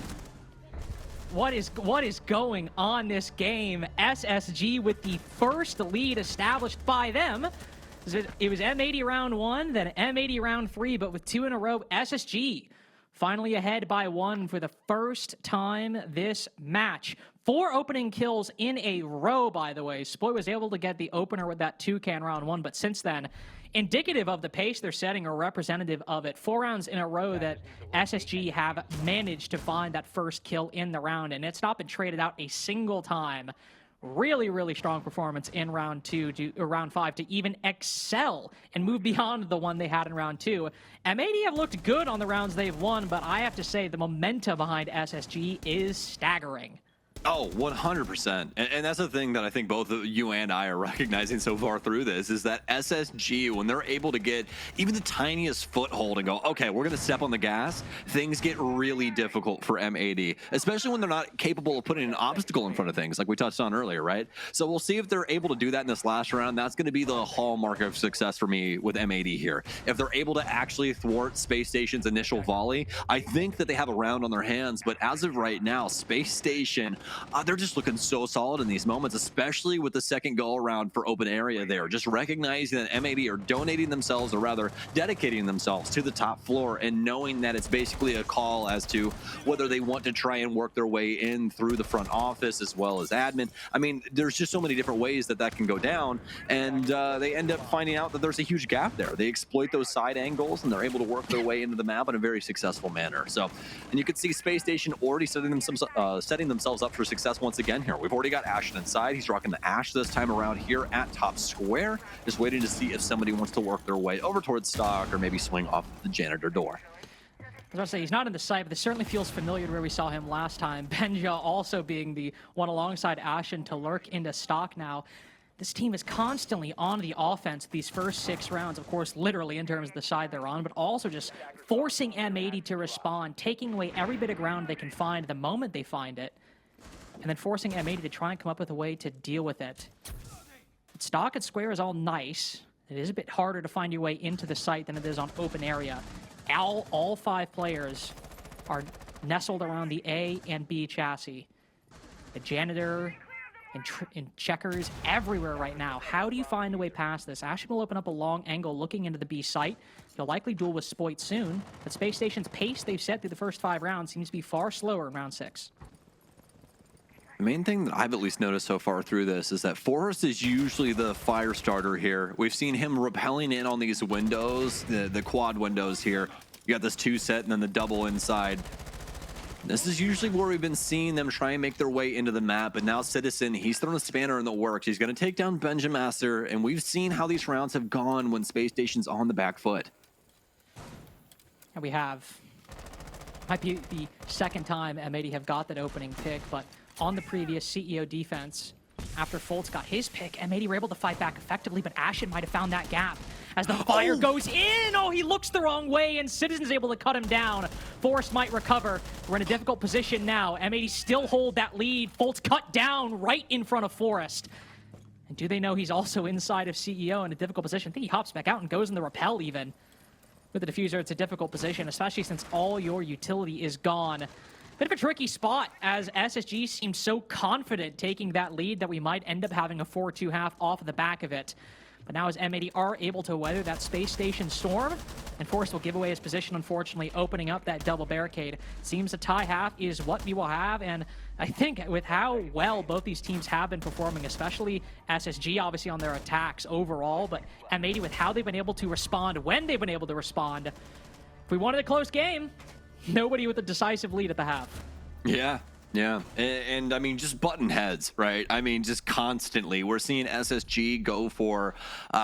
What is going on this game? SSG with the first lead established by them. It was M80 round 1, then M80 round 3, but with 2 in a row, SSG finally ahead by 1 for the first time this match. 4 opening kills in a row, by the way. Spoy was able to get the opener with that toucan round 1, but since then, indicative of the pace they're setting or representative of it. 4 rounds in a row that SSG have managed to find that first kill in the round, and it's not been traded out a single time. Really, really strong performance in round 5 to even excel and move beyond the one they had in round 2. M80 have looked good on the rounds they've won, but I have to say the momentum behind SSG is staggering. Oh, 100%. And that's the thing that I think both you and I are recognizing so far through this is that SSG, when they're able to get even the tiniest foothold and go, okay, we're going to step on the gas, things get really difficult for M80, especially when they're not capable of putting an obstacle in front of things like we touched on earlier, right? So we'll see if they're able to do that in this last round. That's going to be the hallmark of success for me with M80 here. If they're able to actually thwart Space Station's initial volley, I think that they have a round on their hands. But as of right now, Space Station, they're just looking so solid in these moments, especially with the second go around for open area there. Just recognizing that M80 are donating themselves, or rather dedicating themselves to the top floor, and knowing that it's basically a call as to whether they want to try and work their way in through the front office as well as admin. I mean, there's just so many different ways that that can go down, and they end up finding out that there's a huge gap there. They exploit those side angles, and they're able to work their way into the map in a very successful manner. So, and you can see Space Station already setting themselves up for success once again here. We've already got Ashen inside. He's rocking the Ash this time around here at top square, just waiting to see if somebody wants to work their way over towards stock or maybe swing off the janitor door. I was about to say, he's not in the site, but this certainly feels familiar to where we saw him last time. Benja also being the one alongside Ashen to lurk into stock now. This team is constantly on the offense these first 6 rounds, of course, literally in terms of the side they're on, but also just forcing M80 to respond, taking away every bit of ground they can find the moment they find it, and then forcing M80 to try and come up with a way to deal with it. Stock at square is all nice. It is a bit harder to find your way into the site than it is on open area. All 5 players are nestled around the A and B chassis. The janitor and checkers everywhere right now. How do you find a way past this? Ashen will open up a long angle looking into the B site. He'll likely duel with Spoit soon, but Space Station's pace they've set through the first 5 rounds seems to be far slower in round 6. The main thing that I've at least noticed so far through this is that Forrest is usually the fire starter here. We've seen him rappelling in on these windows, the quad windows here. You got this 2 set and then the double inside. This is usually where we've been seeing them try and make their way into the map, but now Citizen, he's thrown a spanner in the works. He's going to take down Benjamaster, and we've seen how these rounds have gone when Space Station's on the back foot. And we might be the second time M80 have got that opening pick, but on the previous CEO defense, after Foltz got his pick, M80 were able to fight back effectively, but Ashen might have found that gap. As the fire goes in, he looks the wrong way, and Citizen's able to cut him down. Forrest might recover. We're in a difficult position now. M80 still hold that lead. Foltz cut down right in front of Forrest. And do they know he's also inside of CEO in a difficult position? I think he hops back out and goes in the rappel even. With the diffuser, it's a difficult position, especially since all your utility is gone. Bit of a tricky spot, as SSG seems so confident taking that lead that we might end up having a 4-2 half off of the back of it. But now as M80 are able to weather that Space Station storm, and Forrest will give away his position, unfortunately, opening up that double barricade. Seems a tie half is what we will have, and I think with how well both these teams have been performing, especially SSG obviously on their attacks overall, but M80 with how they've been able to respond, when they've been able to respond. If we wanted a close game, nobody with a decisive lead at the half. Yeah, and I mean, just button heads, right? I mean, just constantly. We're seeing SSG go for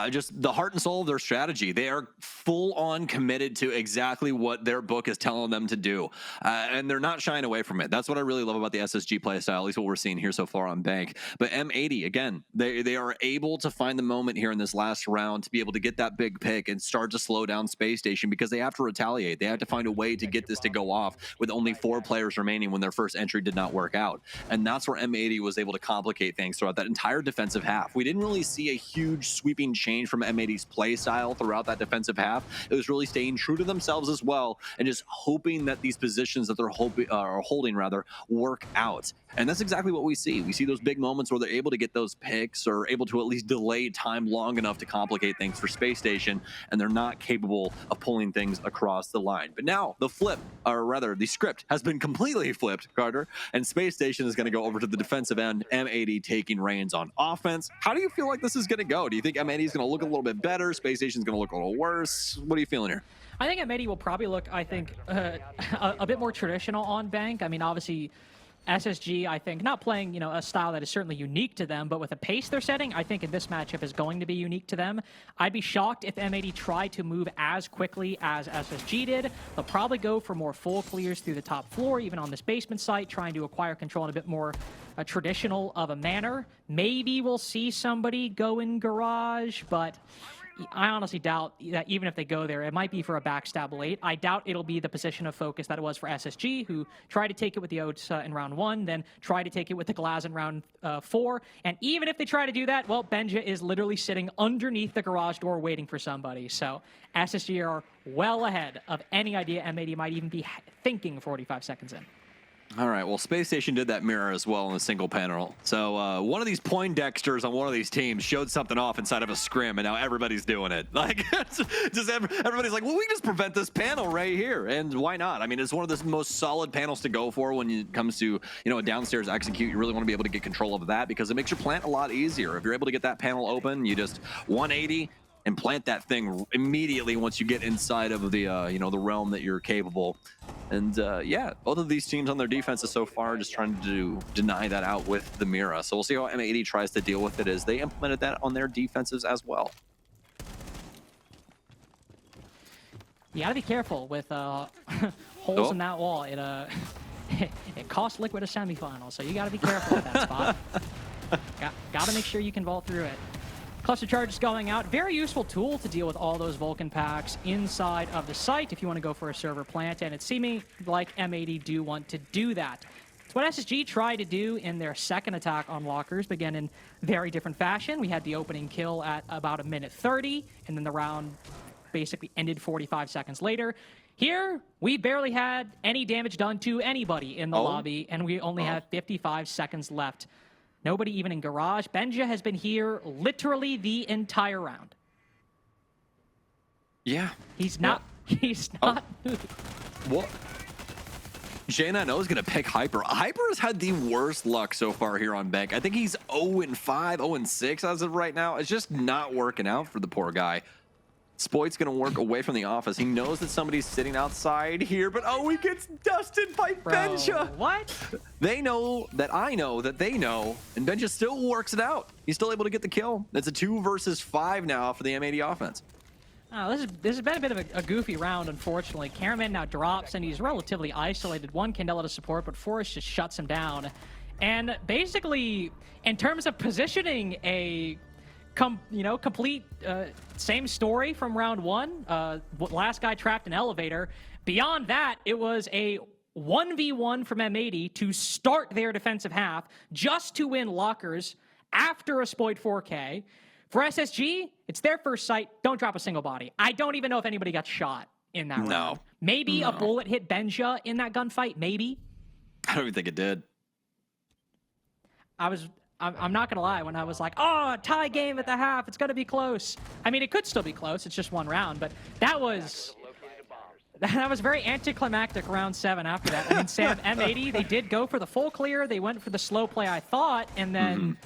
just the heart and soul of their strategy. They are full on committed to exactly what their book is telling them to do, and they're not shying away from it. That's what I really love about the SSG playstyle, at least what we're seeing here so far on Bank. But M80, again, they are able to find the moment here in this last round to be able to get that big pick and start to slow down Space Station, because they have to retaliate. They have to find a way to get this to go off with only 4 players remaining when their first entry did not work out. And that's where M80 was able to complicate things throughout that entire defensive half. We didn't really see a huge sweeping change from M80's play style throughout that defensive half. It was really staying true to themselves as well, and just hoping that these positions that they're holding work out. And that's exactly what we see. We see those big moments where they're able to get those picks, or able to at least delay time long enough to complicate things for Space Station, and they're not capable of pulling things across the line. But now the script has been completely flipped, Carter, and Space Station is going to go over to the defensive end, M80 taking reins on offense. How do you feel like this is going to go? Do you think M80 is going to look a little bit better? Space Station is going to look a little worse? What are you feeling here? I think M80 will probably look, a bit more traditional on Bank. I mean, obviously, SSG, I think, not playing, a style that is certainly unique to them, but with the pace they're setting, I think in this matchup is going to be unique to them. I'd be shocked if M80 tried to move as quickly as SSG did. They'll probably go for more full clears through the top floor, even on this basement site, trying to acquire control in a bit more traditional of a manner. Maybe we'll see somebody go in garage, but I honestly doubt that even if they go there, it might be for a backstab late. I doubt it'll be the position of focus that it was for SSG, who tried to take it with the Oats in round 1, then tried to take it with the Glaz in round 4. And even if they try to do that, well, Benja is literally sitting underneath the garage door waiting for somebody. So SSG are well ahead of any idea M80 might even be thinking 45 seconds in. All right, well, Space Station did that mirror as well in a single panel. So one of these Poindexters on one of these teams showed something off inside of a scrim, and now everybody's doing it. Like, everybody's like, well, we can just prevent this panel right here. And why not? I mean, it's one of the most solid panels to go for when it comes to, a downstairs execute. You really want to be able to get control of that, because it makes your plant a lot easier. If you're able to get that panel open, you just 180 and plant that thing immediately once you get inside of the the realm that you're capable. And yeah, both of these teams on their defenses so far are just trying to deny that out with the Mira. So we'll see how M80 tries to deal with it as they implemented that on their defenses as well. You gotta be careful with holes in that wall. It costs Liquid a semifinal, so you gotta be careful with that spot. Gotta make sure you can vault through it. Cluster charges going out. Very useful tool to deal with all those Vulcan packs inside of the site if you want to go for a server plant, and it's seeming like M80 do want to do that. It's what SSG tried to do in their second attack on lockers, but again in very different fashion. We had the opening kill at about 1:30, and then the round basically ended 45 seconds later. Here, we barely had any damage done to anybody in the lobby, and we only had 55 seconds left. Nobody even in garage. Benja has been here literally the entire round. Yeah. He's not. He's not. What? J9O is going to pick Hyper. Hyper has had the worst luck so far here on Bank. I think he's 0-5, 0-6 as of right now. It's just not working out for the poor guy. Spoit's going to work away from the office. He knows that somebody's sitting outside here, but oh, he gets dusted by Benja. What? They know that I know that they know, and Benja still works it out. He's still able to get the kill. It's a 2 versus 5 now for the M80 offense. Oh, this has been a bit of a goofy round, unfortunately. Cameraman now drops, and he's relatively isolated. One Candela to support, but Forrest just shuts him down. And basically, in terms of positioning a complete same story from round 1. Last guy trapped in elevator. Beyond that, it was a 1v1 from M80 to start their defensive half just to win lockers after a Spoit 4K. For SSG, it's their first sight. Don't drop a single body. I don't even know if anybody got shot in that round. Maybe a bullet hit Benja in that gunfight. Maybe. I don't even think it did. I'm not going to lie, when I was like, oh, tie game at the half, it's going to be close. I mean, it could still be close. It's just one round, but that was very anticlimactic round 7 after that. I mean, Sam, M80, they did go for the full clear. They went for the slow play, I thought, and then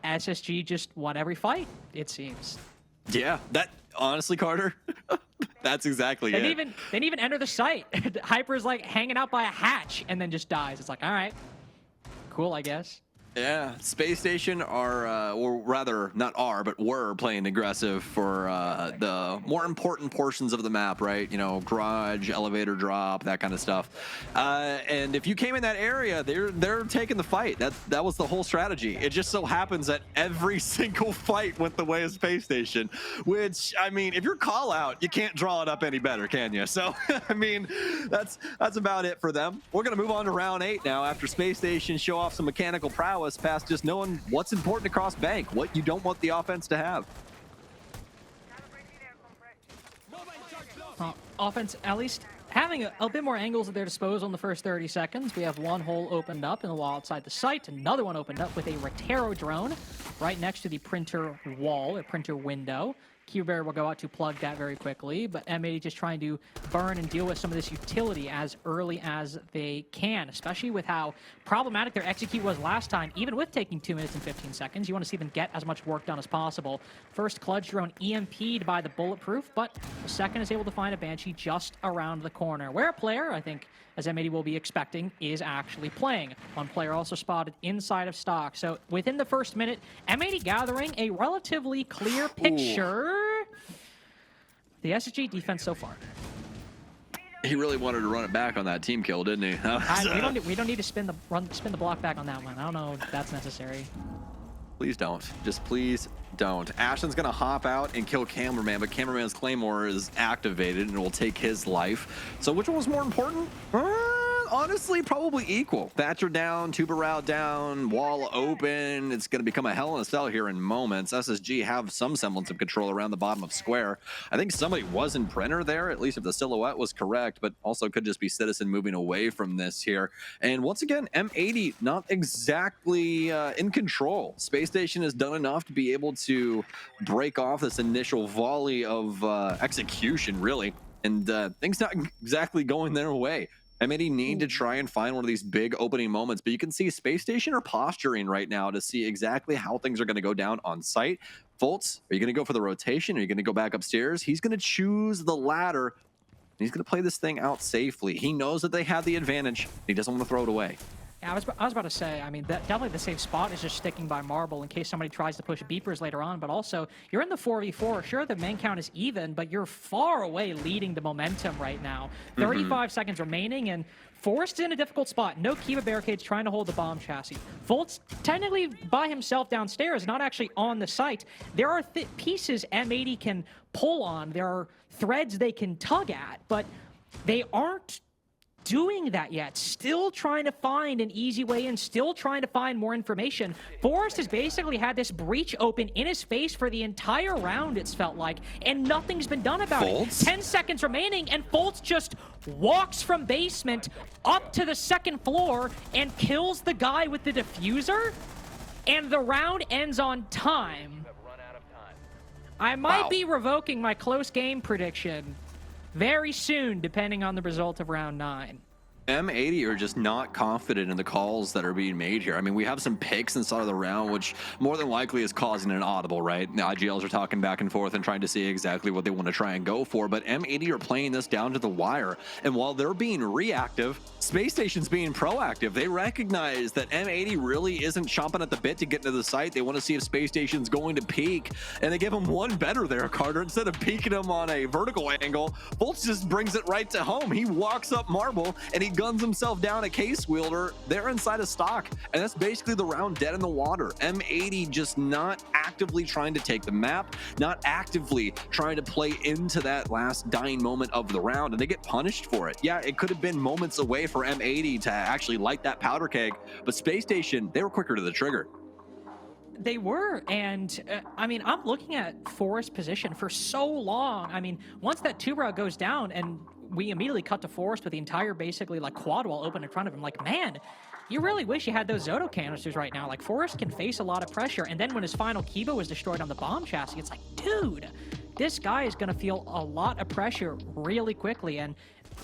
SSG just won every fight, it seems. Yeah, that honestly, Carter, that's exactly it. They didn't even enter the site. Hyper's like hanging out by a hatch and then just dies. It's like, all right, cool, I guess. Yeah, Space Station are, or rather, not are, but were playing aggressive for the more important portions of the map, right? You know, garage, elevator drop, that kind of stuff. And if you came in that area, they're taking the fight. That was the whole strategy. It just so happens that every single fight went the way of Space Station, which, I mean, if you're call out, you can't draw it up any better, can you? So, I mean, that's about it for them. We're going to move on to round 8 now after Space Station show off some mechanical prowess past just knowing what's important across Bank, what you don't want the offense to have. Offense, at least having a bit more angles at their disposal in the first 30 seconds. We have one hole opened up in the wall outside the site, another one opened up with a Rotero drone right next to the printer wall, or printer window. Q-Bear will go out to plug that very quickly, but M80 just trying to burn and deal with some of this utility as early as they can, especially with how problematic their execute was last time. Even with taking 2 minutes and 15 seconds, you want to see them get as much work done as possible. First Clutch drone EMP'd by the Bulletproof, but the second is able to find a Banshee just around the corner, where a player, I think, as M80 will be expecting, is actually playing. One player also spotted inside of stock. So within the first minute, M80 gathering a relatively clear picture. The SSG defense so far. He really wanted to run it back on that team kill, didn't he? We don't need to spin the block back on that one. I don't know if that's necessary. Please don't. Just please don't. Ashton's going to hop out and kill Cameraman, but Cameraman's Claymore is activated and will take his life. So which one was more important? Honestly, probably equal. Thatcher down, Tuber route down, wall open. It's going to become a hell in a cell here in moments. SSG have some semblance of control around the bottom of square. I think somebody was in printer there, at least if the silhouette was correct, but also could just be Citizen moving away from this here. And once again, M80 not exactly in control. Space Station has done enough to be able to break off this initial volley of execution, really. And things not exactly going their way. M80 need to try and find one of these big opening moments, but you can see Space Station are posturing right now to see exactly how things are going to go down on site. Fultz, are you going to go for the rotation? Are you going to go back upstairs? He's going to choose the latter. He's going to play this thing out safely. He knows that they have the advantage. He doesn't want to throw it away. Yeah, I was about to say, I mean, definitely the safe spot is just sticking by marble in case somebody tries to push beepers later on, but also, you're in the 4v4. Sure, the main count is even, but you're far away leading the momentum right now. 35 seconds remaining, and Forrest is in a difficult spot. No Kiva barricades trying to hold the bomb chassis. Fultz, technically by himself downstairs, not actually on the site. There are pieces M80 can pull on. There are threads they can tug at, but they aren't doing that yet. Still trying to find an easy way in, still trying to find more information. Forrest has basically had this breach open in his face for the entire round, it's felt like, and nothing's been done about it. 10 seconds remaining, and Fultz just walks from basement up to the second floor and kills the guy with the diffuser? and the round ends on time, I might be revoking my close game prediction very soon, depending on the result of round 9. M80 are just not confident in the calls that are being made here. I mean, we have some picks inside of the round, which more than likely is causing an audible, right? The IGLs are talking back and forth and trying to see exactly what they want to try and go for, but M80 are playing this down to the wire. And while they're being reactive, Spacestation's being proactive. They recognize that M80 really isn't chomping at the bit to get into the site. They want to see if Spacestation's going to peek, and they give him one better there, Carter. Instead of peeking him on a vertical angle, Bolts just brings it right to home. He walks up Marble, and he guns himself down a case wielder. They're inside of stock, and that's basically the round dead in the water. M80 just not actively trying to take the map, not actively trying to play into that last dying moment of the round, and they get punished for it. Yeah, it could have been moments away for M80 to actually light that powder keg, but Spacestation, they were quicker to the trigger. They were, and I mean, I'm looking at Forrest's position for so long. I mean, once that 2-row goes down and we immediately cut to Forrest with the entire basically like quad wall open in front of him, like, man, you really wish you had those Zoto canisters right now. Like, Forrest can face a lot of pressure, and then when his final Kibo was destroyed on the bomb chassis, it's like, dude, this guy is going to feel a lot of pressure really quickly, and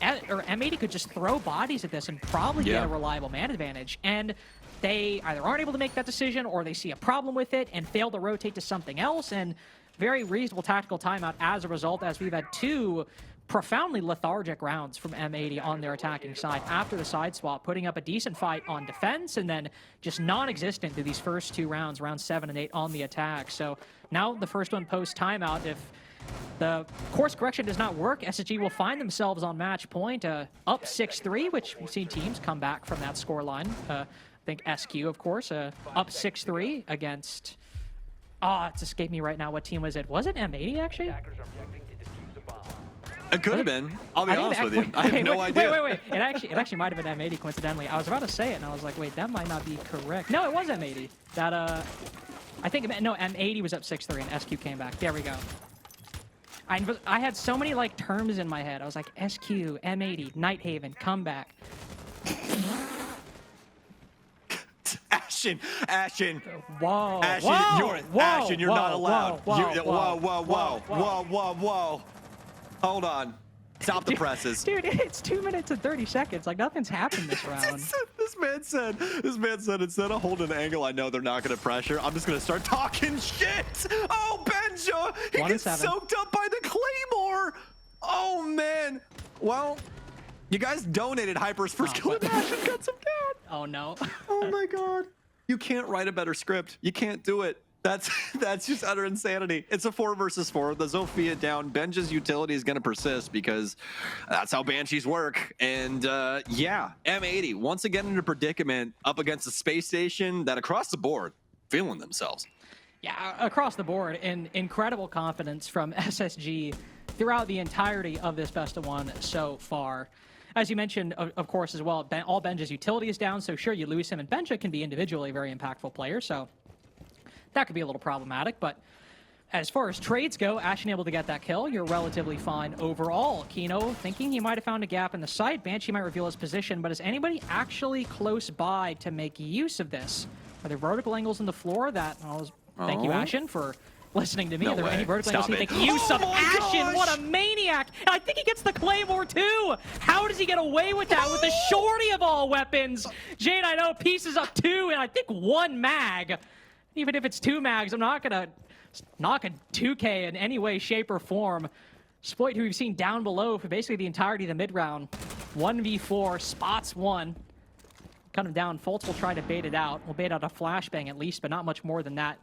M80 could just throw bodies at this and probably get a reliable man advantage, and they either aren't able to make that decision or they see a problem with it and fail to rotate to something else, and very reasonable tactical timeout as a result, as we've had 2 profoundly lethargic rounds from M80 on their attacking side after the side swap, putting up a decent fight on defense and then just non-existent through these first 2 rounds, rounds 7 and 8 on the attack. So now the first one post timeout, if the course correction does not work, SSG will find themselves on match point, up 6-3, which we've seen teams come back from that scoreline. I think SQ, of course, up 6-3 against, it's escaped me right now what team was it. Was it M80 actually? It could have been. I'll be honest with you. I have no idea. Wait. It actually might have been M80 coincidentally. I was about to say it and I was like, wait, that might not be correct. No, it was M80. That I think M80 was up 6-3 and SQ came back. There we go. I had so many like terms in my head. I was like SQ, M80, Nighthaven, comeback. Ashen. Whoa. Ashen, you're not allowed. Whoa. Hold on. Stop the presses. Dude, it's 2 minutes and 30 seconds. Like, nothing's happened this round. This man said, instead of holding an angle I know they're not going to pressure, I'm just going to start talking shit. Oh, Benja! He gets soaked up by the Claymore! Oh, man. Well, you guys donated Hyper's first kill dash and cuts him down. Oh, no. Oh, my God. You can't write a better script. You can't do it. That's just utter insanity. It's a 4 versus 4. The Zofia down. Benja's utility is going to persist because that's how Banshees work. And yeah, M80 once again in a predicament up against a space station that across the board feeling themselves. Yeah, across the board, and incredible confidence from SSG throughout the entirety of this best of 1 so far. As you mentioned, of course, as well, all Benja's utility is down, so sure, you lose him, and Benja can be individually a very impactful player, so that could be a little problematic, but as far as trades go, Ashen able to get that kill. You're relatively fine overall. Kino thinking he might have found a gap in the site. Banshee might reveal his position, but is anybody actually close by to make use of this? Are there vertical angles in the floor that... Thank you, Ashen, for listening to me. Are there any vertical angles he make use of? Ashen, what a maniac! And I think he gets the Claymore too! How does he get away with that with the shorty of all weapons? Jade, I know, pieces up 2 and I think 1 mag. Even if it's 2 mags, I'm not going to knock a 2K in any way, shape, or form. Sploit, who we've seen down below for basically the entirety of the mid-round. 1v4, spots 1. Cut him down. Fultz will try to bait it out. We'll bait out a flashbang at least, but not much more than that.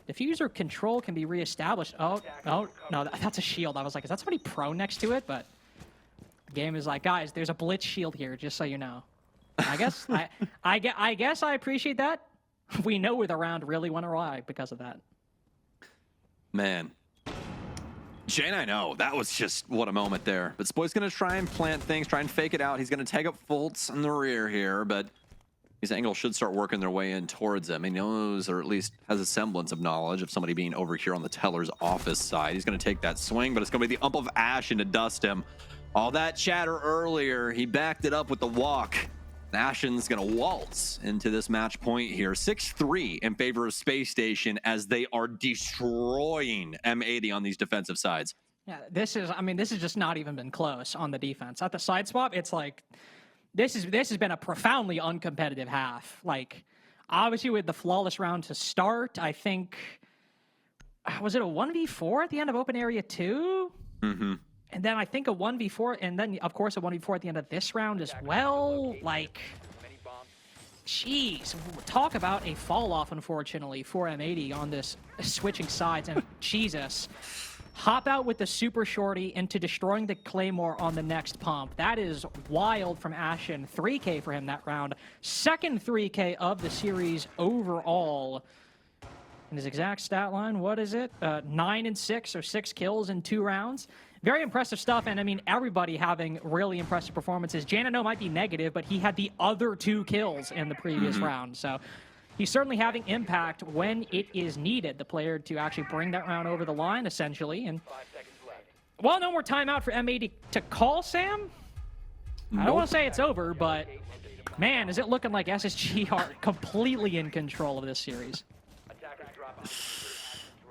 Diffuser control can be reestablished. Oh, no, that's a shield. I was like, is that somebody prone next to it? But the game is like, guys, there's a blitz shield here, just so you know. I guess I guess I appreciate that. We know where the round really went awry because of that. Man. Jane, I know. That was just, what a moment there. But Spoy's going to try and plant things, try and fake it out. He's going to take up Fultz in the rear here, but these angles should start working their way in towards him. He knows, or at least has a semblance of knowledge of somebody being over here on the teller's office side. He's going to take that swing, but it's going to be the ump of Ashen to dust him. All that chatter earlier, he backed it up with the walk. Ashen's going to waltz into this match point here. 6-3 in favor of Space Station as they are destroying M80 on these defensive sides. Yeah, this is just not even been close on the defense. At the side swap, it's like, this has been a profoundly uncompetitive half. Like, obviously with the flawless round to start, I think, was it a 1v4 at the end of open area 2? Mm-hmm. And then I think a 1v4, and then, of course, a 1v4 at the end of this round as well. Like, jeez, talk about a fall-off, unfortunately, for M80 on this switching sides. And Jesus, hop out with the super shorty into destroying the Claymore on the next pump. That is wild from Ashen. 3K for him that round. Second 3K of the series overall. And his exact stat line, what is it? 9 and 6, or 6 kills in 2 rounds. Very impressive stuff, and I mean, everybody having really impressive performances. Janino might be negative, but he had the other 2 kills in the previous round, so he's certainly having impact when it is needed, the player to actually bring that round over the line, essentially. And, well, no more timeout for M80 to call, Sam. I don't want to say it's over, but, man, is it looking like SSG are completely in control of this series.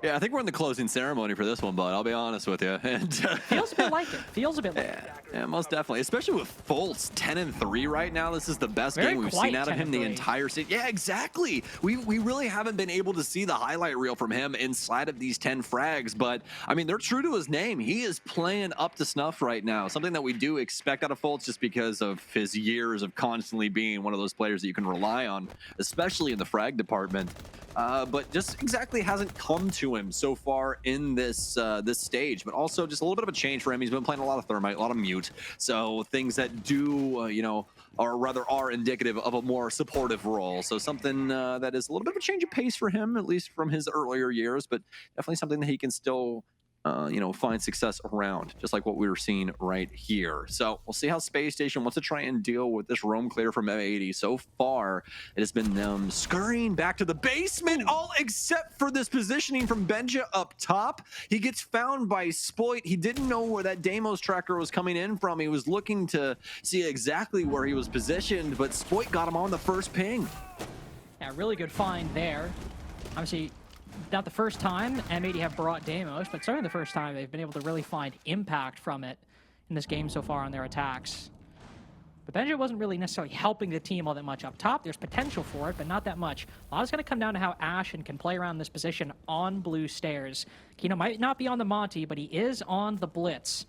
Yeah, I think we're in the closing ceremony for this one, bud. I'll be honest with you. And Feels a bit like it. Feels a bit like it. Yeah, most definitely. Especially with Fultz 10-3 right now. This is the best Very game we've quiet seen out of him the 10-3. entire season. Yeah, exactly. We really haven't been able to see the highlight reel from him inside of these 10 frags. But, I mean, they're true to his name. He is playing up to snuff right now. Something that we do expect out of Fultz just because of his years of constantly being one of those players that you can rely on, especially in the frag department. But just exactly hasn't come to him so far in this this stage. But also just a little bit of a change for him. He's been playing a lot of Thermite, a lot of Mute. So things that do, you know, or rather are indicative of a more supportive role. So something that is a little bit of a change of pace for him, at least from his earlier years, but definitely something that he can still you know, find success around, just like what we were seeing right here. So we'll see how Space Station wants to try and deal with this roam clear from M80. So far, it has been them scurrying back to the basement, all except for this positioning from Benja up top. He gets found by Spoit. He didn't know where that Deimos tracker was coming in from. He was looking to see exactly where he was positioned, but Spoit got him on the first ping. Yeah, really good find there. Obviously, not the first time M80 have brought Deimos, but certainly the first time they've been able to really find impact from it in this game so far on their attacks. But Benja wasn't really necessarily helping the team all that much up top. There's potential for it, but not that much. A lot is going to come down to how Ashen can play around this position on blue stairs. Kino might not be on the Monty, but he is on the Blitz.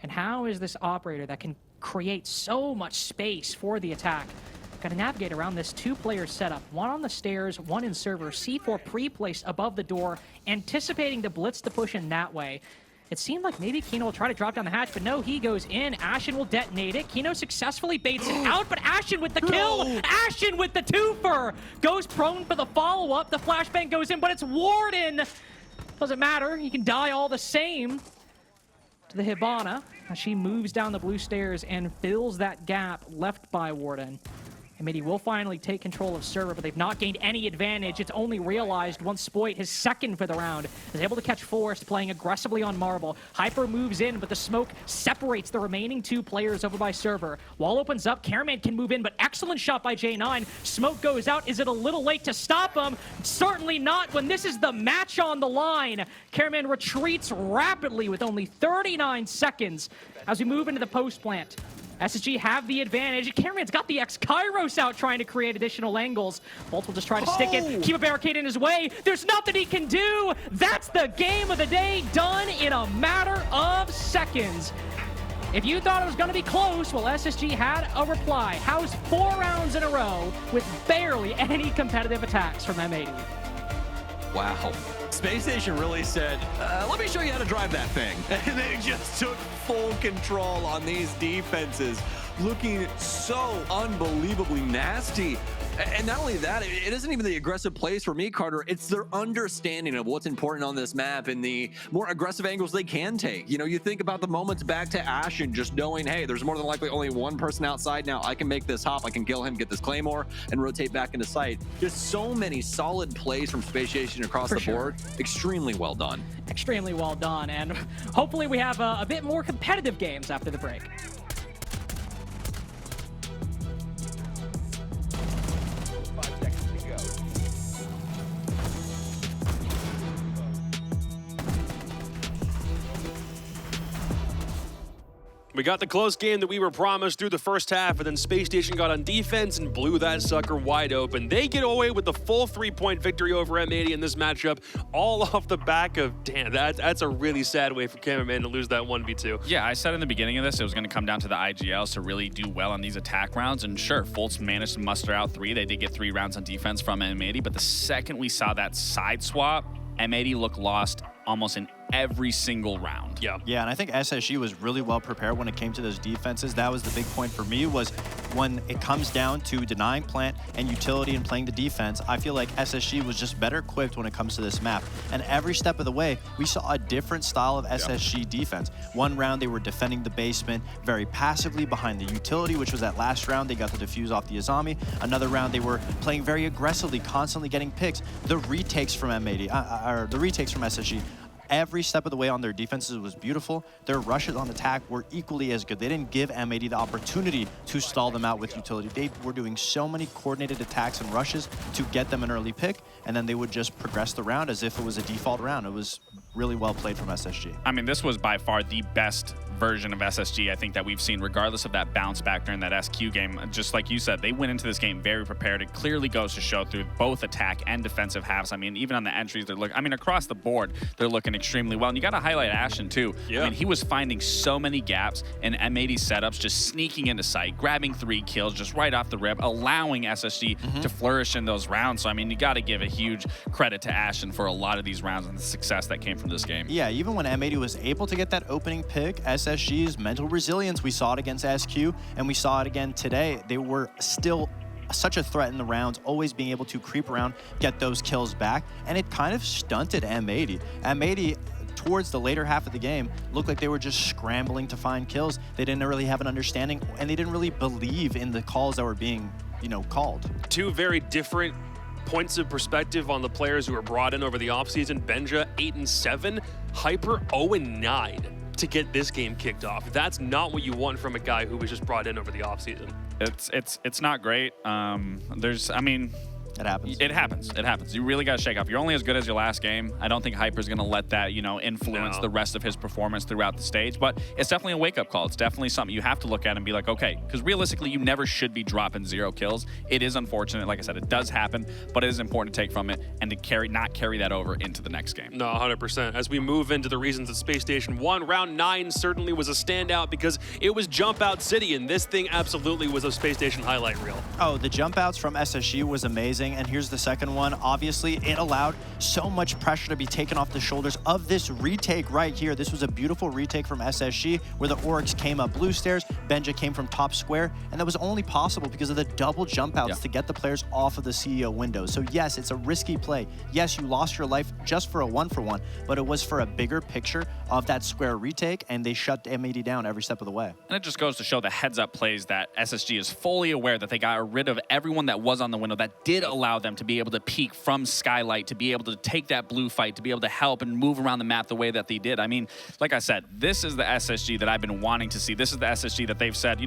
And how is this operator that can create so much space for the attack got to navigate around this 2-player setup? One on the stairs, one in server. C4 pre-placed above the door, anticipating the Blitz to push in that way. It seemed like maybe Kino will try to drop down the hatch, but no, he goes in. Ashen will detonate it. Kino successfully baits it out, but Ashen with the kill! No. Ashen with the twofer! Goes prone for the follow-up. The flashbang goes in, but it's Warden! Doesn't matter, he can die all the same. To the Hibana, as she moves down the blue stairs and fills that gap left by Warden. M80 will finally take control of server, but they've not gained any advantage. It's only realized once Spoit, his second for the round, is able to catch Forrest playing aggressively on Marble. Hyper moves in, but the smoke separates the remaining 2 players over by server. Wall opens up, Caraman can move in, but excellent shot by J9. Smoke goes out. Is it a little late to stop him? Certainly not when this is the match on the line. Caraman retreats rapidly with only 39 seconds as we move into the post plant. SSG have the advantage. Caraman's got the X-Kairos out trying to create additional angles. Bolt will just try to stick it, keep a barricade in his way. There's nothing he can do. That's the game of the day, done in a matter of seconds. If you thought it was going to be close, well, SSG had a reply. How's 4 rounds in a row with barely any competitive attacks from M80. Wow. Space Station really said, let me show you how to drive that thing. And they just took full control on these defenses, looking so unbelievably nasty. And not only that, it isn't even the aggressive plays for me, Carter. It's their understanding of what's important on this map and the more aggressive angles they can take. You know, you think about the moments back to Ashen, just knowing, hey, there's more than likely only one person outside now. I can make this hop, I can kill him, get this Claymore, and rotate back into sight. Just so many solid plays from Space Station across the board. Extremely well done. Extremely well done, and hopefully we have a bit more competitive games after the break. We got the close game that we were promised through the first half, and then Space Station got on defense and blew that sucker wide open. They get away with the full 3-point victory over M80 in this matchup, all off the back of, damn, that's a really sad way for Cameraman to lose that 1v2. Yeah, I said in the beginning of this, it was going to come down to the IGLs to really do well on these attack rounds, and sure, Fultz managed to muster out 3. They did get 3 rounds on defense from M80, but the second we saw that side swap, M80 looked lost almost in every single round. Yeah, and I think SSG was really well prepared when it came to those defenses. That was the big point for me, was when it comes down to denying plant and utility and playing the defense, I feel like SSG was just better equipped when it comes to this map. And every step of the way, we saw a different style of SSG defense. One round, they were defending the basement very passively behind the utility, which was that last round. They got the defuse off the Azami. Another round, they were playing very aggressively, constantly getting picks. The retakes from M80, or the retakes from SSG, every step of the way on their defenses was beautiful. Their rushes on attack were equally as good. They didn't give M80 the opportunity to stall them out with utility. They were doing so many coordinated attacks and rushes to get them an early pick, and then they would just progress the round as if it was a default round. It was really well played from SSG. I mean, this was by far the best version of SSG I think that we've seen, regardless of that bounce back during that SQ game. Just like you said, they went into this game very prepared. It clearly goes to show through both attack and defensive halves. I mean, even on the entries, across the board, they're looking extremely well. And you got to highlight Ashen too. Yeah. I mean, he was finding so many gaps in M80 setups, just sneaking into sight, grabbing 3 kills just right off the rip, allowing SSG to flourish in those rounds. So, I mean, you got to give a huge credit to Ashen for a lot of these rounds and the success that came from this game. Yeah, even when M80 was able to get that opening pick, SSG's mental resilience, we saw it against SQ, and we saw it again today. They were still such a threat in the rounds, always being able to creep around, get those kills back, and it kind of stunted M80. M80, towards the later half of the game, looked like they were just scrambling to find kills. They didn't really have an understanding, and they didn't really believe in the calls that were being, called. 2 very different points of perspective on the players who were brought in over the offseason. Benja 8-7, Hyper 0-9 to get this game kicked off. That's not what you want from a guy who was just brought in over the offseason. It's not great. It happens. It happens. It happens. You really got to shake off. You're only as good as your last game. I don't think Hyper's going to let that, influence the rest of his performance throughout the stage. But it's definitely a wake-up call. It's definitely something you have to look at and be like, okay, because realistically, you never should be dropping 0 kills. It is unfortunate. Like I said, it does happen, but it is important to take from it and to not carry that over into the next game. No, 100%. As we move into the reasons that Space Station won, round 9 certainly was a standout because it was Jump Out City, and this thing absolutely was a Space Station highlight reel. Oh, the jump outs from SSG was amazing, and here's the second one. Obviously, it allowed so much pressure to be taken off the shoulders of this retake right here. This was a beautiful retake from SSG where the Oryx came up blue stairs, Benja came from top square, and that was only possible because of the double jump outs to get the players off of the CEO window. So yes, it's a risky play. Yes, you lost your life just for a 1-for-1, but it was for a bigger picture of that square retake, and they shut M80 down every step of the way. And it just goes to show the heads-up plays that SSG is fully aware that they got rid of everyone that was on the window that did allow them to be able to peek from Skylight, to be able to take that blue fight, to be able to help and move around the map the way that they did. I mean, like I said, this is the SSG that I've been wanting to see. This is the SSG that they've said,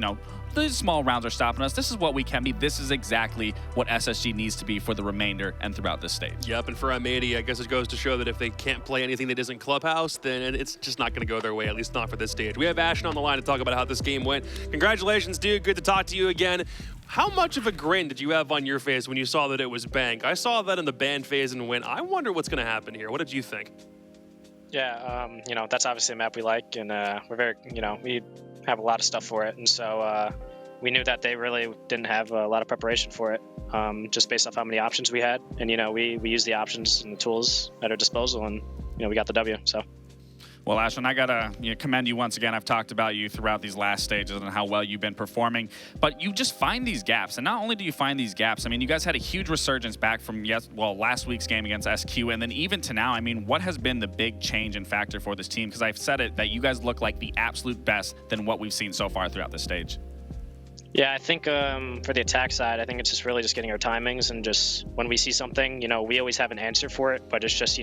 these small rounds are stopping us. This is what we can be. This is exactly what SSG needs to be for the remainder and throughout this stage. Yep, and for M80, I guess it goes to show that if they can't play anything that isn't Clubhouse, then it's just not going to go their way, at least not for this stage. We have Ashen on the line to talk about how this game went. Congratulations, dude. Good to talk to you again. How much of a grin did you have on your face when you saw that it was Bank? I saw that in the ban phase and went, I wonder what's going to happen here. What did you think? Yeah, that's obviously a map we like, and we're very, we have a lot of stuff for it, and so we knew that they really didn't have a lot of preparation for it, just based off how many options we had, and we used the options and the tools at our disposal, and we got the W. So. Well, Ashwin, I gotta commend you once again. I've talked about you throughout these last stages and how well you've been performing, but you just find these gaps. And not only do you find these gaps, I mean, you guys had a huge resurgence back from last week's game against SQ, and then even to now. I mean, what has been the big change and factor for this team? Because I've said it that you guys look like the absolute best than what we've seen so far throughout this stage. Yeah, I think for the attack side, I think it's just really just getting our timings, and just when we see something, we always have an answer for it, but it's just,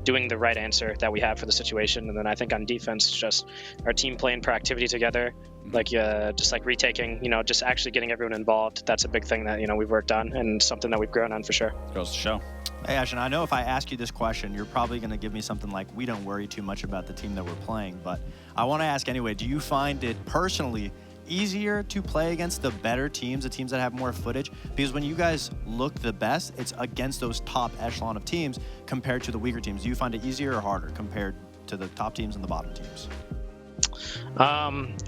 doing the right answer that we have for the situation. And then I think on defense, it's just our team playing proactivity together, just like retaking, just actually getting everyone involved. That's a big thing that, we've worked on and something that we've grown on for sure. Goes to show. Hey, Ashton, I know if I ask you this question, you're probably going to give me something like, we don't worry too much about the team that we're playing. But I want to ask anyway, do you find it personally easier to play against the better teams, the teams that have more footage? Because when you guys look the best, it's against those top echelon of teams compared to the weaker teams. Do you find it easier or harder compared to the top teams and the bottom teams?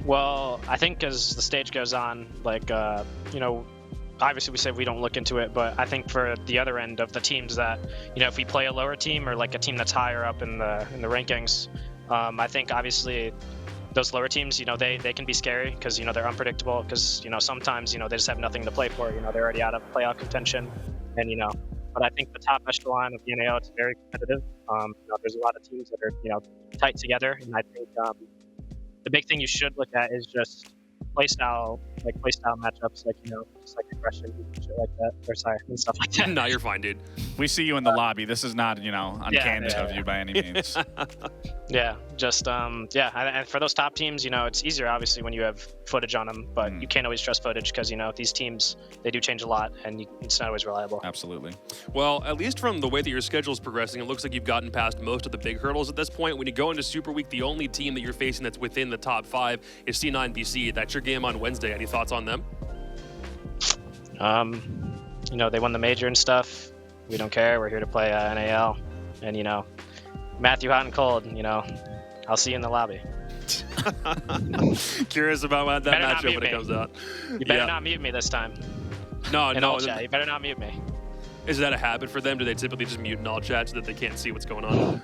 Well, I think as the stage goes on, like, obviously we say we don't look into it, but I think for the other end of the teams that, if we play a lower team or like a team that's higher up in the rankings, I think obviously those lower teams, they can be scary because, they're unpredictable because, sometimes, they just have nothing to play for. They're already out of playoff contention and, but I think the top echelon of the NAL, it's very competitive. There's a lot of teams that are, tight together. And I think the big thing you should look at is just playstyle matchups, like, just like aggression and shit like that, or sorry, and stuff like that. No, you're fine, dude. We see you in the lobby. This is not, uncandid of you by any means. Yeah, just and for those top teams, it's easier obviously when you have footage on them, but you can't always trust footage because these teams, they do change a lot and it's not always reliable. Absolutely. Well, at least from the way that your schedule is progressing, it looks like you've gotten past most of the big hurdles at this point. When you go into Super Week, the only team that you're facing that's within the top 5 is C9BC. That's your game on Wednesday. Any thoughts on them? They won the major and stuff. We don't care. We're here to play NAL, and Matthew hot and cold. I'll see you in the lobby. Curious about that matchup when it comes out. You better not mute me this time. No. You better not mute me. Is that a habit for them? Do they typically just mute in all chats so that they can't see what's going on?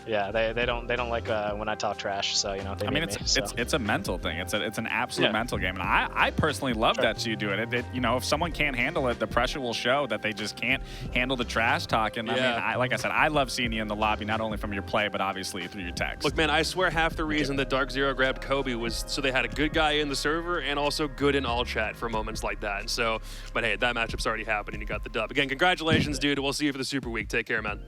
Yeah, they don't like when I talk trash. So they mute me. It's a mental thing. It's an absolute mental game, and I personally love that you do it. If someone can't handle it, the pressure will show that they just can't handle the trash talk. And I mean, like I said, I love seeing you in the lobby, not only from your play, but obviously through your text. Look, man, I swear half the reason that Dark Zero grabbed Kobe was so they had a good guy in the server and also good in all chat for moments like that. And so, but hey, that matchup's already happened and you got the dub. Again, congratulations, dude. We'll see you for the Super Week. Take care, man.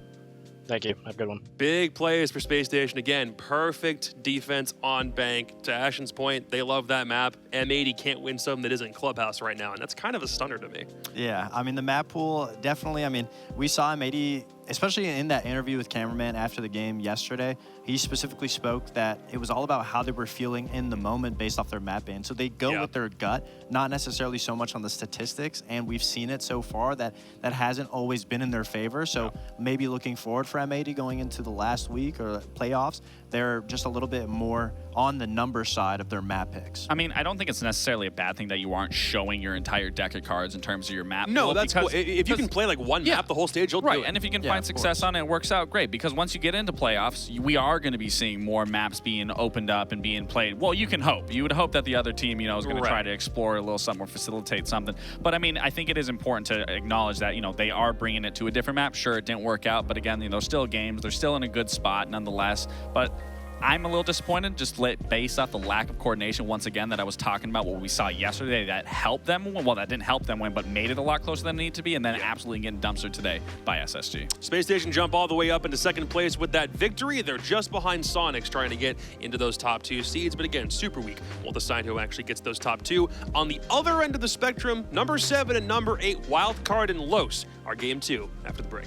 Thank you. Have a good one. Big plays for Space Station. Again, perfect defense on bank. To Ashton's point, they love that map. M80 can't win something that isn't Clubhouse right now, and that's kind of a stunner to me. Yeah, I mean, the map pool, definitely. I mean, we saw M80, especially in that interview with Cameraman after the game yesterday, he specifically spoke that it was all about how they were feeling in the moment based off their map ban. So they go with their gut, not necessarily so much on the statistics, and we've seen it so far that hasn't always been in their favor. So maybe looking forward for M80 going into the last week or playoffs, they're just a little bit more on the number side of their map picks. I mean, I don't think it's necessarily a bad thing that you aren't showing your entire deck of cards in terms of your map. No, that's cool. If you can play like one map the whole stage, you'll do it. And if you can find success on it, it works out great. Because once you get into playoffs, we are going to be seeing more maps being opened up and being played. Well, you can hope. You would hope that the other team, is going to try to explore a little something or facilitate something. But I mean, I think it is important to acknowledge that, they are bringing it to a different map. Sure, it didn't work out, but again, still games. They're still in a good spot nonetheless. But I'm a little disappointed just based off the lack of coordination once again that I was talking about, what we saw yesterday that helped them win. Well, that didn't help them win, but made it a lot closer than it needed to be, and then absolutely getting dumpstered today by SSG. Space Station jump all the way up into second place with that victory. They're just behind Sonics trying to get into those top 2 seeds, but again, Super Week will decide who actually gets those top 2. On the other end of the spectrum, number 7 and number 8 Wildcard and Los are game 2 after the break.